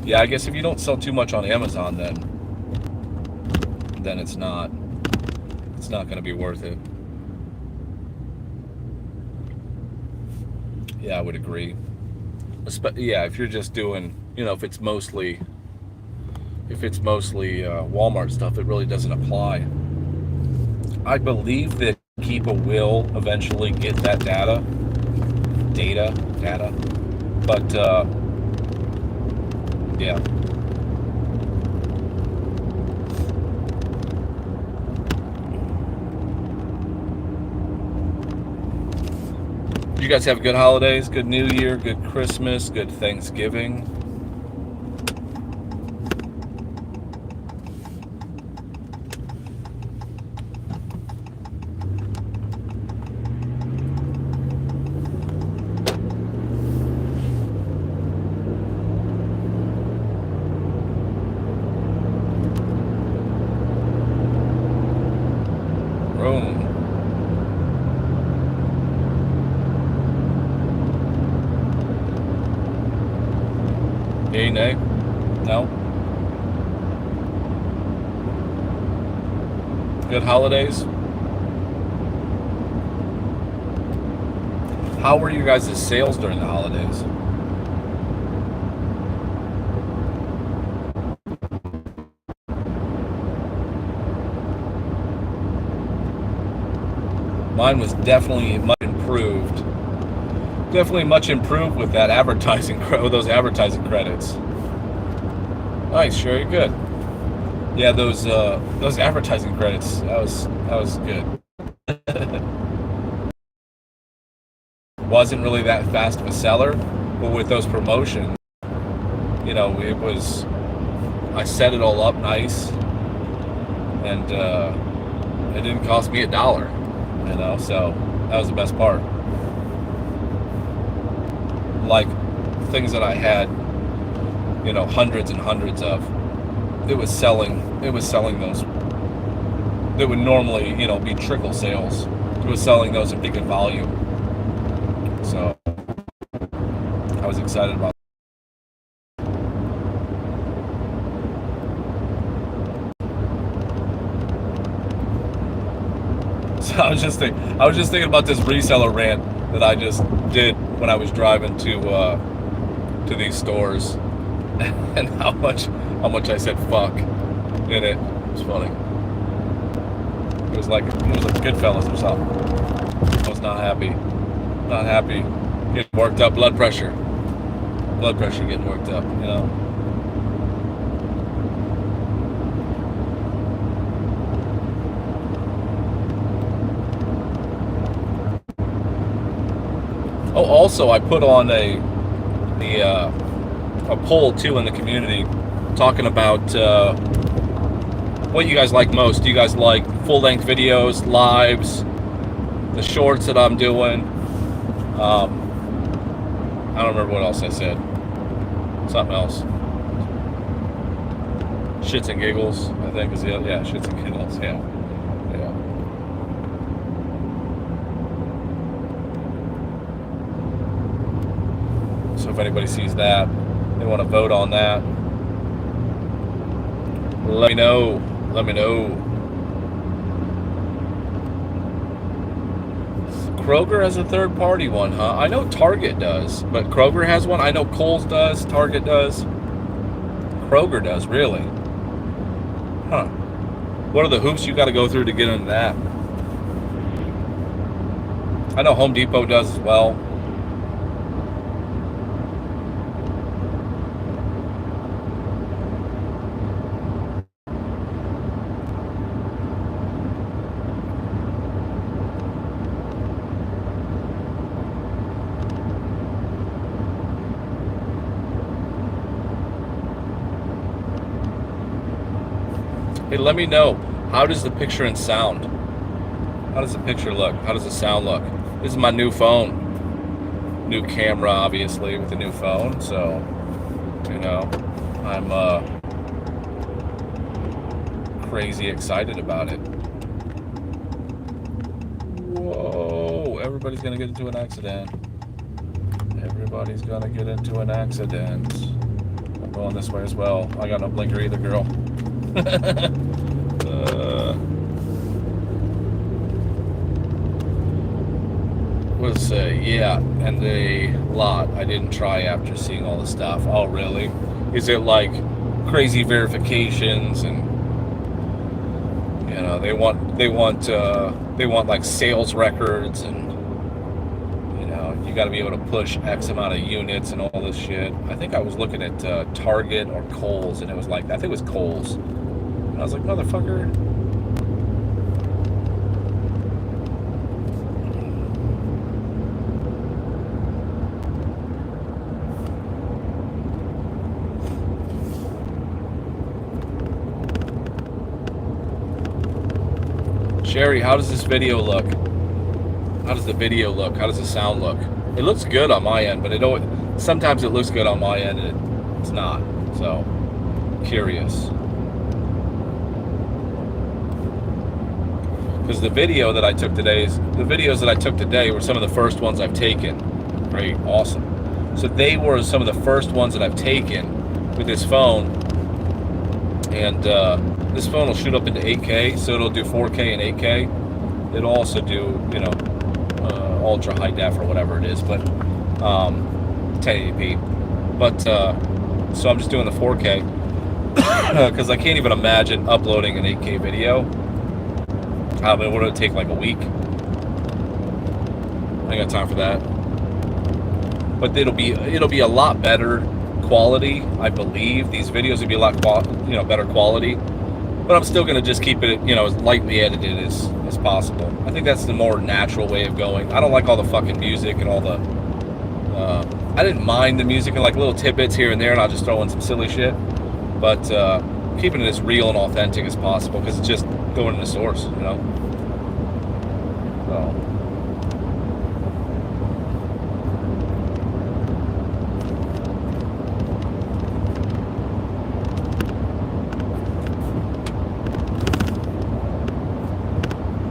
Yeah, I guess if you don't sell too much on Amazon, then it's not going to be worth it. Yeah, I would agree. Yeah, if you're just doing, you know, if it's mostly Walmart stuff, it really doesn't apply. I believe that Keepa will eventually get that data, but yeah. You guys have good holidays, good New Year, good Christmas, good Thanksgiving. Rome. Yay, nay? No? Good holidays? How were you guys' sales during the holidays? Mine was definitely much improved. Definitely much improved with that advertising, with those advertising credits. Nice, Sherry, good. Yeah, those advertising credits, that was good. Wasn't really that fast of a seller, but with those promotions, you know, I set it all up nice, and it didn't cost me $1, you know, so that was the best part. Like things that I had, you know, hundreds and hundreds of, it was selling those. That would normally, you know, be trickle sales. It was selling those in big volume. So I was excited about it. So I was just thinking about this reseller rant that I just did when I was driving to these stores, and how much I said fuck in it. It was funny. It was like Goodfellas or something. I was not happy. Getting worked up. Blood pressure getting worked up, you know. Oh, also I put on a poll too in the community, talking about what you guys like most. Do you guys like full-length videos, lives, the shorts that I'm doing? I don't remember what else I said. Something else. Shits and giggles, I think is the other. Yeah, shits and giggles. Yeah. if anybody sees that. They want to vote on that. Let me know. Let me know. Kroger has a third-party one, huh? I know Target does, but Kroger has one. I know Kohl's does. Target does. Kroger does, really? Huh. What are the hoops you got to go through to get into that? I know Home Depot does as well. Hey, let me know, how does the picture and sound? How does the picture look? How does the sound look? This is my new phone. New camera, obviously, with the new phone. So, you know, I'm crazy excited about it. Whoa, everybody's gonna get into an accident. Everybody's gonna get into an accident. I'm going this way as well. I got no blinker either, girl. What does it say? Yeah, and the lot I didn't try after seeing all the stuff. Oh, really? Is it like crazy verifications and you know they want like sales records and you know you got to be able to push X amount of units and all this shit. I think I was looking at Target or Kohl's and it was like I think it was Kohl's. I was like, motherfucker. Sherry, how does this video look? How does the video look? How does the sound look? It looks good on my end, but sometimes it looks good on my end and it's not. So, curious. Because the videos that I took today were some of the first ones I've taken. Great, awesome. So they were some of the first ones that I've taken with this phone. And this phone will shoot up into 8K, so it'll do 4K and 8K. It'll also do, you know, ultra high def or whatever it is, but 1080p. But so I'm just doing the 4K because I can't even imagine uploading an 8K video. I mean, what would it take, like a week? I ain't got time for that. But it'll be a lot better quality, I believe. These videos will be a lot better quality. But I'm still gonna just keep it, you know, as lightly edited as possible. I think that's the more natural way of going. I don't like all the fucking music and all the. I didn't mind the music and like little tidbits here and there, and I'll just throw in some silly shit. But keeping it as real and authentic as possible because it's just going to the source, you know. So.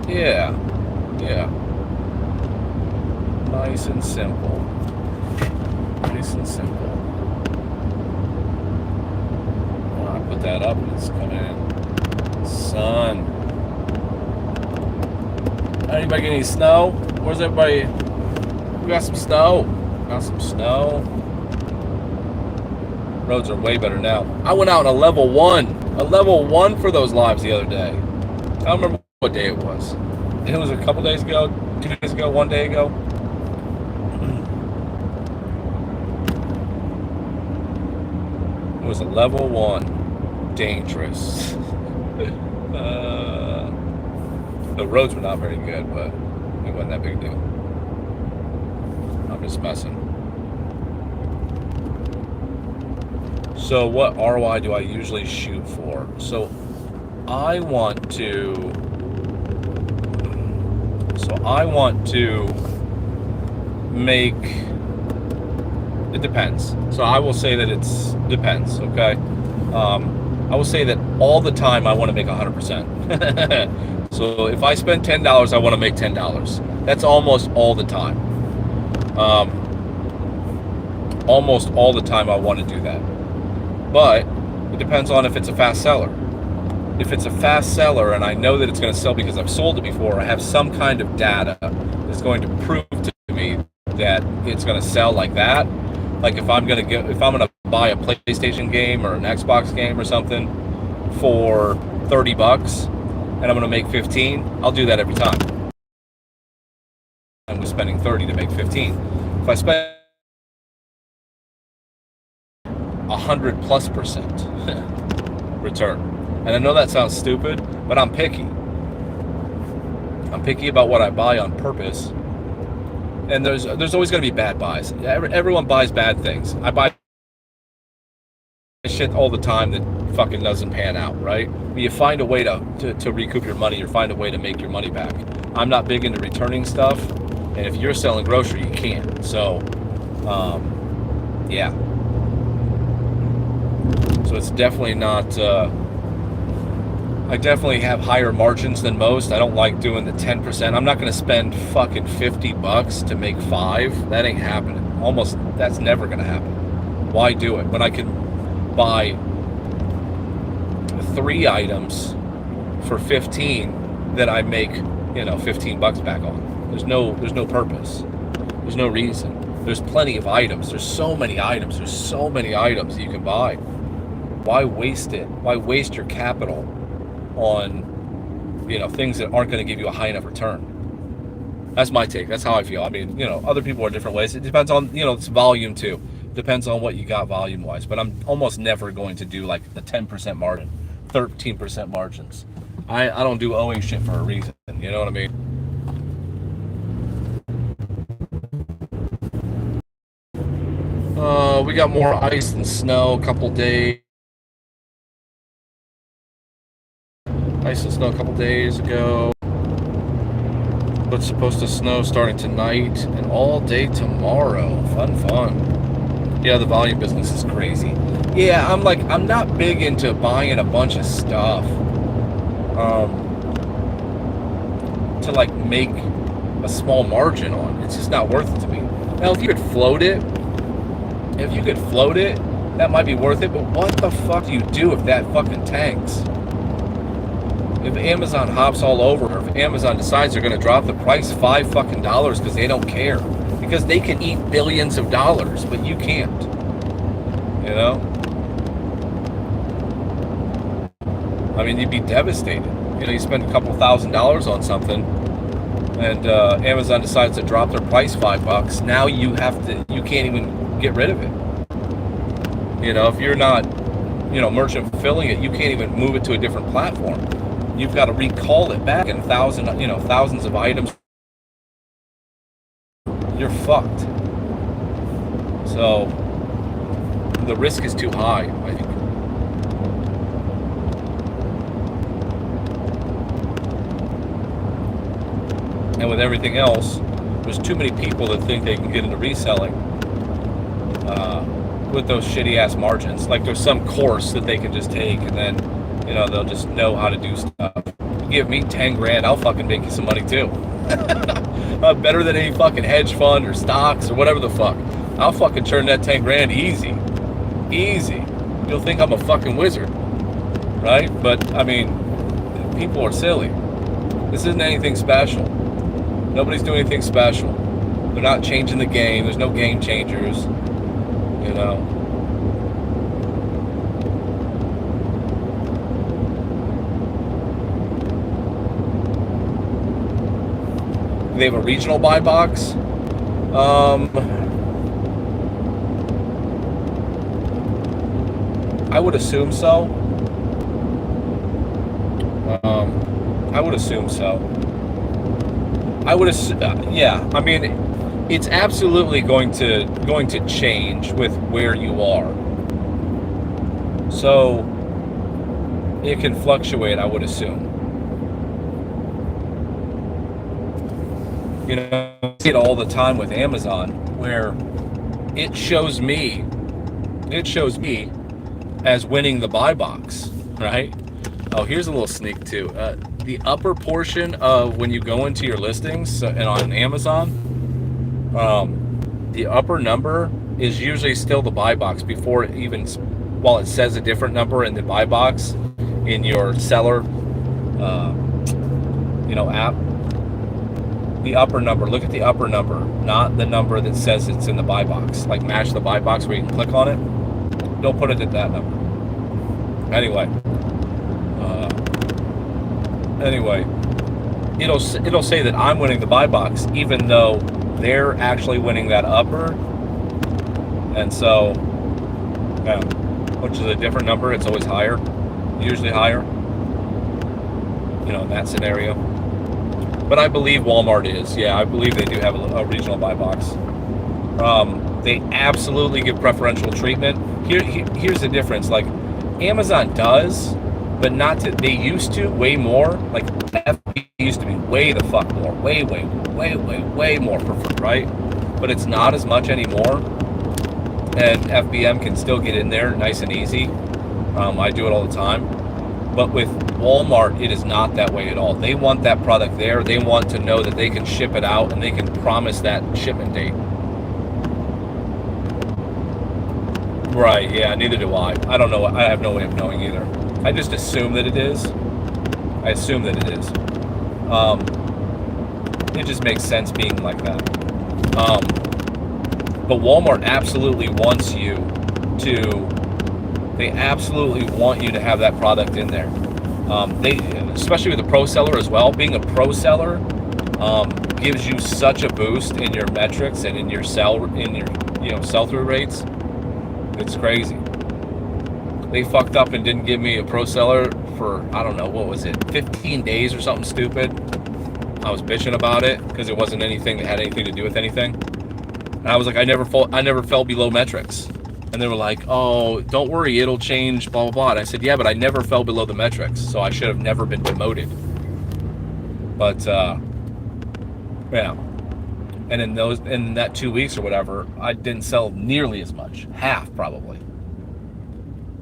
Yeah. Nice and simple. Nice and simple. Well, I put that up and it's coming in. Sun. Anybody get any snow? Where's everybody? We got some snow. Got some snow. Roads are way better now. I went out on a level 1 for those lives the other day. I don't remember what day it was. It was a couple days ago, 2 days ago, 1 day ago. It was a level 1. Dangerous. The roads were not very good, but it wasn't that big a deal. I'm just messing. So what ROI do I usually shoot for? So I want to make, it depends. So I will say that it's depends, okay? I will say that all the time I want to make 100%. So if I spend $10, I want to make $10. That's almost all the time. almost all the time I want to do that. But it depends on if it's a fast seller. If it's a fast seller and I know that it's going to sell because I've sold it before, I have some kind of data that's going to prove to me that it's going to sell like that. Like if I'm going to buy a PlayStation game or an Xbox game or something for $30 and I'm going to make 15, I'll do that every time. I'm spending 30 to make 15. If I spend 100+% return, and I know that sounds stupid, but I'm picky. I'm picky about what I buy on purpose. And there's always going to be bad buys. Everyone buys bad things. I buy shit all the time that fucking doesn't pan out, right? But you find a way to recoup your money, or find a way to make your money back. I'm not big into returning stuff, and if you're selling grocery, you can't. So, yeah. So it's definitely not. I definitely have higher margins than most. I don't like doing the 10%. I'm not going to spend fucking $50 to make 5. That ain't happening. That's never going to happen. Why do it when I can buy 3 items for 15 that I make, $15 back on? There's no purpose. There's no reason. There's plenty of items. There's so many items. There's so many items that you can buy. Why waste it? Why waste your capital on things that aren't going to give you a high enough return? That's my take. That's how I feel. I mean, other people are different ways. It depends on, it's volume too. Depends on what you got volume wise. But I'm almost never going to do like the 10% margin, 13% margins. I don't do owing shit for a reason. You know what I mean? We got more ice and snow a couple days. Ice and snow a couple days ago. But it's supposed to snow starting tonight and all day tomorrow. Fun. Yeah, the volume business is crazy. Yeah, I'm not big into buying a bunch of stuff to like make a small margin on. It's just not worth it to me. Now, if you could float it, that might be worth it. But what the fuck do you do if that fucking tanks? If Amazon hops all over, or if Amazon decides they're going to drop the price $5 fucking because they don't care, because they can eat billions of dollars, but you can't. I mean, you'd be devastated. You spend a couple $1,000s on something, and Amazon decides to drop their price $5. Now you can't even get rid of it. If you're not, merchant fulfilling it, you can't even move it to a different platform. You've got to recall it back, and thousands of items. You're fucked. So the risk is too high, I think. And with everything else, there's too many people that think they can get into reselling with those shitty ass margins. Like there's some course that they can just take, and then they'll just know how to do stuff. You give me 10 grand, I'll fucking make you some money too. Better than any fucking hedge fund or stocks or whatever the fuck. I'll fucking turn that 10 grand easy. You'll think I'm a fucking wizard, right? But I mean, people are silly. This isn't anything special. Nobody's doing anything special. They're not changing the game. There's no game changers. They have a regional buy box. I would assume so. Yeah. I mean, it's absolutely going to change with where you are. So it can fluctuate, I would assume. I see it all the time with Amazon, where it shows me as winning the buy box, right? Oh, here's a little sneak too. The upper portion of when you go into your listings and on Amazon, the upper number is usually still the buy box before it even, while it says a different number in the buy box in your seller, app. The upper number, look at the upper number, not the number that says it's in the buy box. Like match the buy box where you can click on it. Don't put it at that number. Anyway, it'll say that I'm winning the buy box, even though they're actually winning that upper. And so, yeah, which is a different number. It's always higher, usually higher, in that scenario. But I believe Walmart is. Yeah, I believe they do have a regional buy box. They absolutely give preferential treatment. Here's the difference. Like, Amazon does, but not to. They used to way more. Like, FBA used to be way the fuck more. Way more preferred, right? But it's not as much anymore. And FBM can still get in there nice and easy. I do it all the time. But with Walmart, it is not that way at all. They want that product there. They want to know that they can ship it out and they can promise that shipment date. Right, yeah, neither do I. I don't know. I have no way of knowing either. I just assume that it is. I assume that it is. It just makes sense being like that. But Walmart absolutely wants you to... They absolutely want you to have that product in there. They, especially with a pro seller as well. Being a pro seller gives you such a boost in your metrics and in your sell-through rates. It's crazy. They fucked up and didn't give me a pro seller for, I don't know, what was it, 15 days or something stupid. I was bitching about it because it wasn't anything that had anything to do with anything. And I was like, I never fell below metrics. And they were like, oh, don't worry, it'll change, blah, blah, blah. And I said, yeah, but I never fell below the metrics, so I should have never been demoted. But, yeah. And in that 2 weeks or whatever, I didn't sell nearly as much. Half, probably.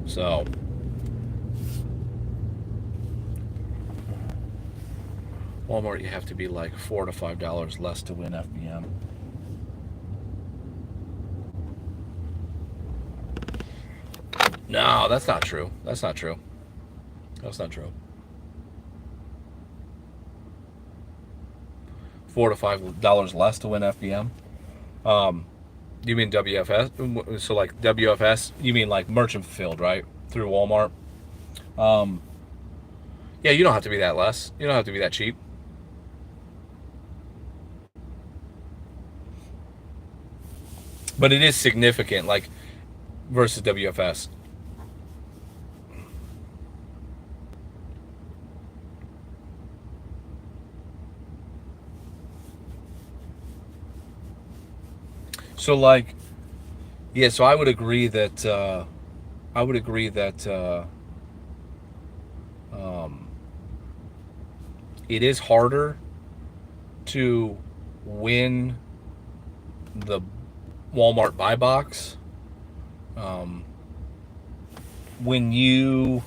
So. Walmart, you have to be like $4 to $5 less to win FBM. No, that's not true. That's not true. That's not true. $4 to $5 less to win FBM. You mean WFS? So like WFS, you mean like merchant fulfilled, right? Through Walmart. Yeah, you don't have to be that less. You don't have to be that cheap. But it is significant, like versus WFS. So like, yeah, so I would agree that it is harder to win the Walmart buy box when you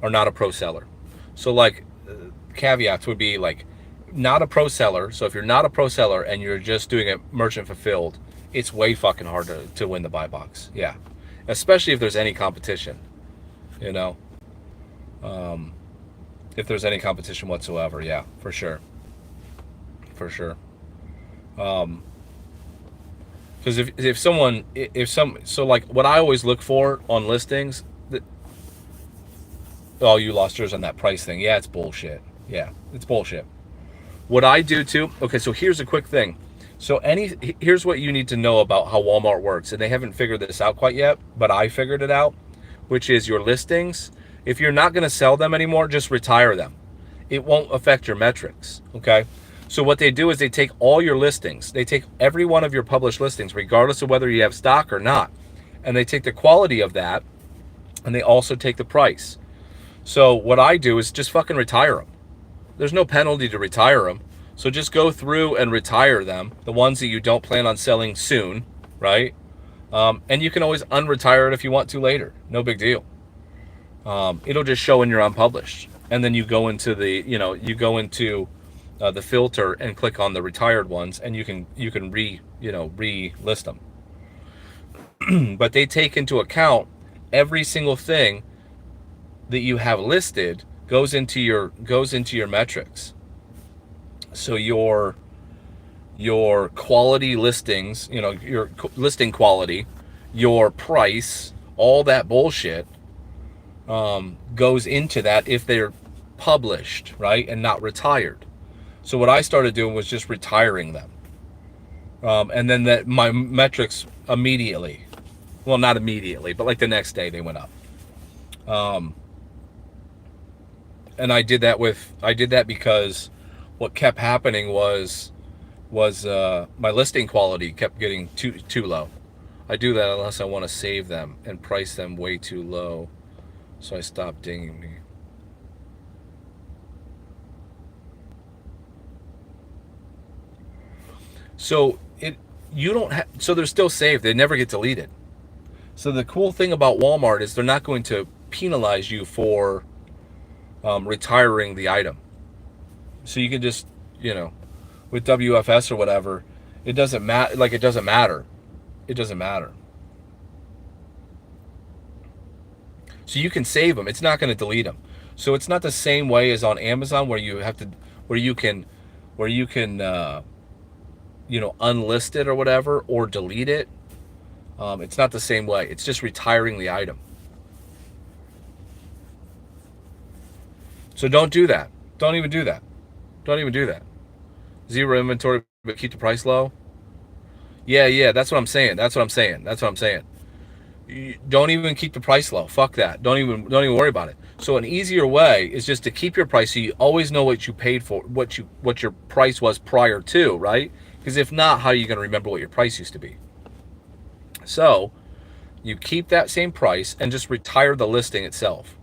are not a pro seller. So like, caveats would be like, not a pro seller. So if you're not a pro seller and you're just doing it merchant fulfilled, it's way fucking hard to win the buy box. Yeah, especially if there's any competition, if there's any competition whatsoever. Yeah, for sure. Because so like what I always look for on listings, oh, you lost yours on that price thing. Yeah, it's bullshit. Yeah, it's bullshit. What I do too, okay, so here's a quick thing. So here's what you need to know about how Walmart works, and they haven't figured this out quite yet, but I figured it out, which is your listings. If you're not going to sell them anymore, just retire them. It won't affect your metrics, okay? So what they do is they take all your listings. They take every one of your published listings, regardless of whether you have stock or not, and they take the quality of that, and they also take the price. So what I do is just fucking retire them. There's no penalty to retire them. So just go through and retire them, the ones that you don't plan on selling soon, right? And you can always unretire it if you want to later. No big deal. It'll just show when you're unpublished. And then you go into the, the filter and click on the retired ones, and you can relist them. but they take into account every single thing that you have listed goes into your metrics. So your quality listings, your listing quality, your price, all that bullshit goes into that if they're published, right, and not retired. So what I started doing was just retiring them, and then that my metrics immediately, well, not immediately, but like the next day they went up. And I did that because what kept happening was my listing quality kept getting too low. I do that unless I want to save them and price them way too low. So I stopped dinging me. So so they're still saved. They never get deleted. So the cool thing about Walmart is they're not going to penalize you for retiring the item. So you can just, with WFS or whatever, it doesn't matter. Like, it doesn't matter. It doesn't matter. So you can save them. It's not going to delete them. So it's not the same way as on Amazon where you can unlist it or whatever, or delete it. It's not the same way. It's just retiring the item. So don't do that. Don't even do that. Don't even do that. Zero inventory, but keep the price low. Yeah, that's what I'm saying. That's what I'm saying. Don't even keep the price low. Fuck that. Don't even worry about it. So an easier way is just to keep your price so you always know what you paid for, what your price was prior to, right? Because if not, how are you going to remember what your price used to be? So you keep that same price and just retire the listing itself.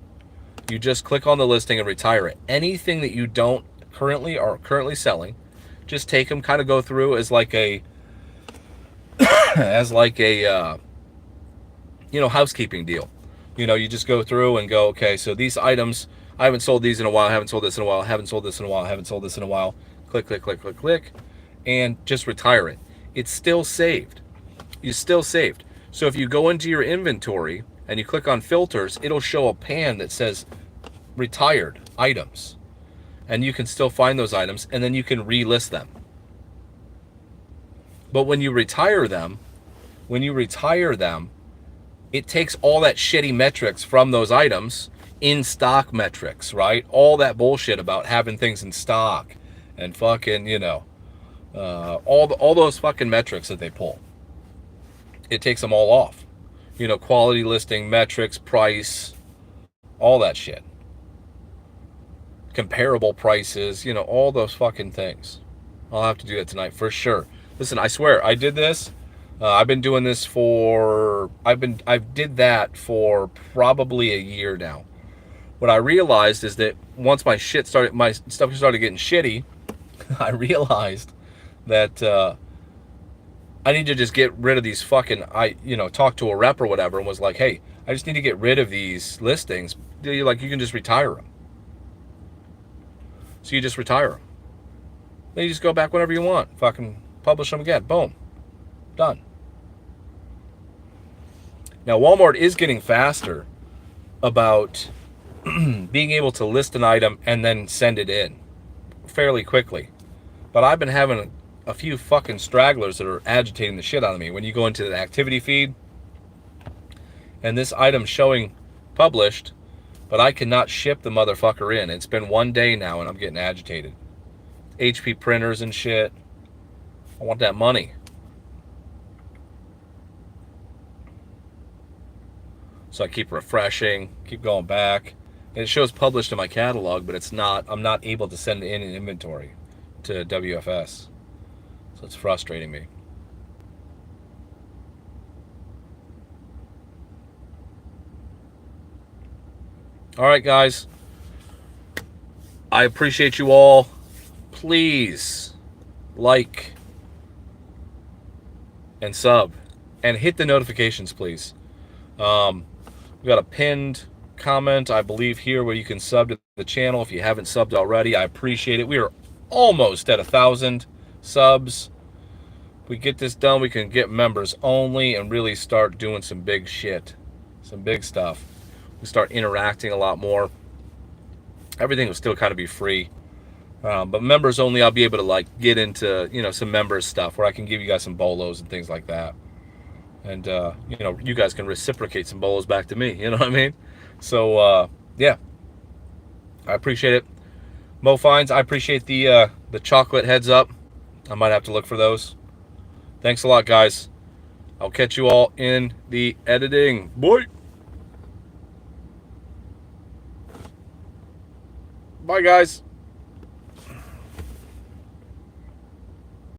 You just click on the listing and retire it. Anything that you don't currently selling, just take them, kind of go through as like a housekeeping deal. You just go through and go, okay, so these items, I haven't sold these in a while, I haven't sold this in a while, I haven't sold this in a while, I haven't sold this in a while. Click, and just retire it. It's still saved. You're still saved. So if you go into your inventory and you click on filters, it'll show a pan that says retired items. And you can still find those items, and then you can relist them. But when you retire them, it takes all that shitty metrics from those items, in stock metrics, right? All that bullshit about having things in stock and fucking, all those fucking metrics that they pull. It takes them all off. Quality listing, metrics, price, all that shit. Comparable prices, all those fucking things. I'll have to do that tonight for sure. Listen, I swear, I did this. I've been doing this I did that for probably a year now. What I realized is that once my stuff started getting shitty, I realized that I need to just get rid of these fucking, talk to a rep or whatever, and was like, hey, I just need to get rid of these listings. You can just retire them. So you just retire them. Then you just go back whenever you want. Fucking publish them again. Boom. Done. Now, Walmart is getting faster about being able to list an item and then send it in fairly quickly. But I've been having a few fucking stragglers that are agitating the shit out of me. When you go into the activity feed and this item's showing published, but I cannot ship the motherfucker in. It's been one day now and I'm getting agitated. HP printers and shit. I want that money. So I keep refreshing, keep going back. And it shows published in my catalog, but I'm not able to send it in inventory to WFS. So it's frustrating me. All right, guys. I appreciate you all. Please like and sub and hit the notifications, please. We got a pinned comment, I believe, here where you can sub to the channel if you haven't subbed already. I appreciate it. We are almost at 1,000 subs. we get this done, we can get members only and really start doing some big shit, some big stuff. We start interacting a lot more. Everything will still kind of be free, but members only. I'll be able to like get into some members stuff where I can give you guys some bolos and things like that, and you guys can reciprocate some bolos back to me. You know what I mean? So yeah, I appreciate it. Mo Fines, I appreciate the chocolate heads up. I might have to look for those. Thanks a lot, guys. I'll catch you all in the editing. Boy. Bye, guys.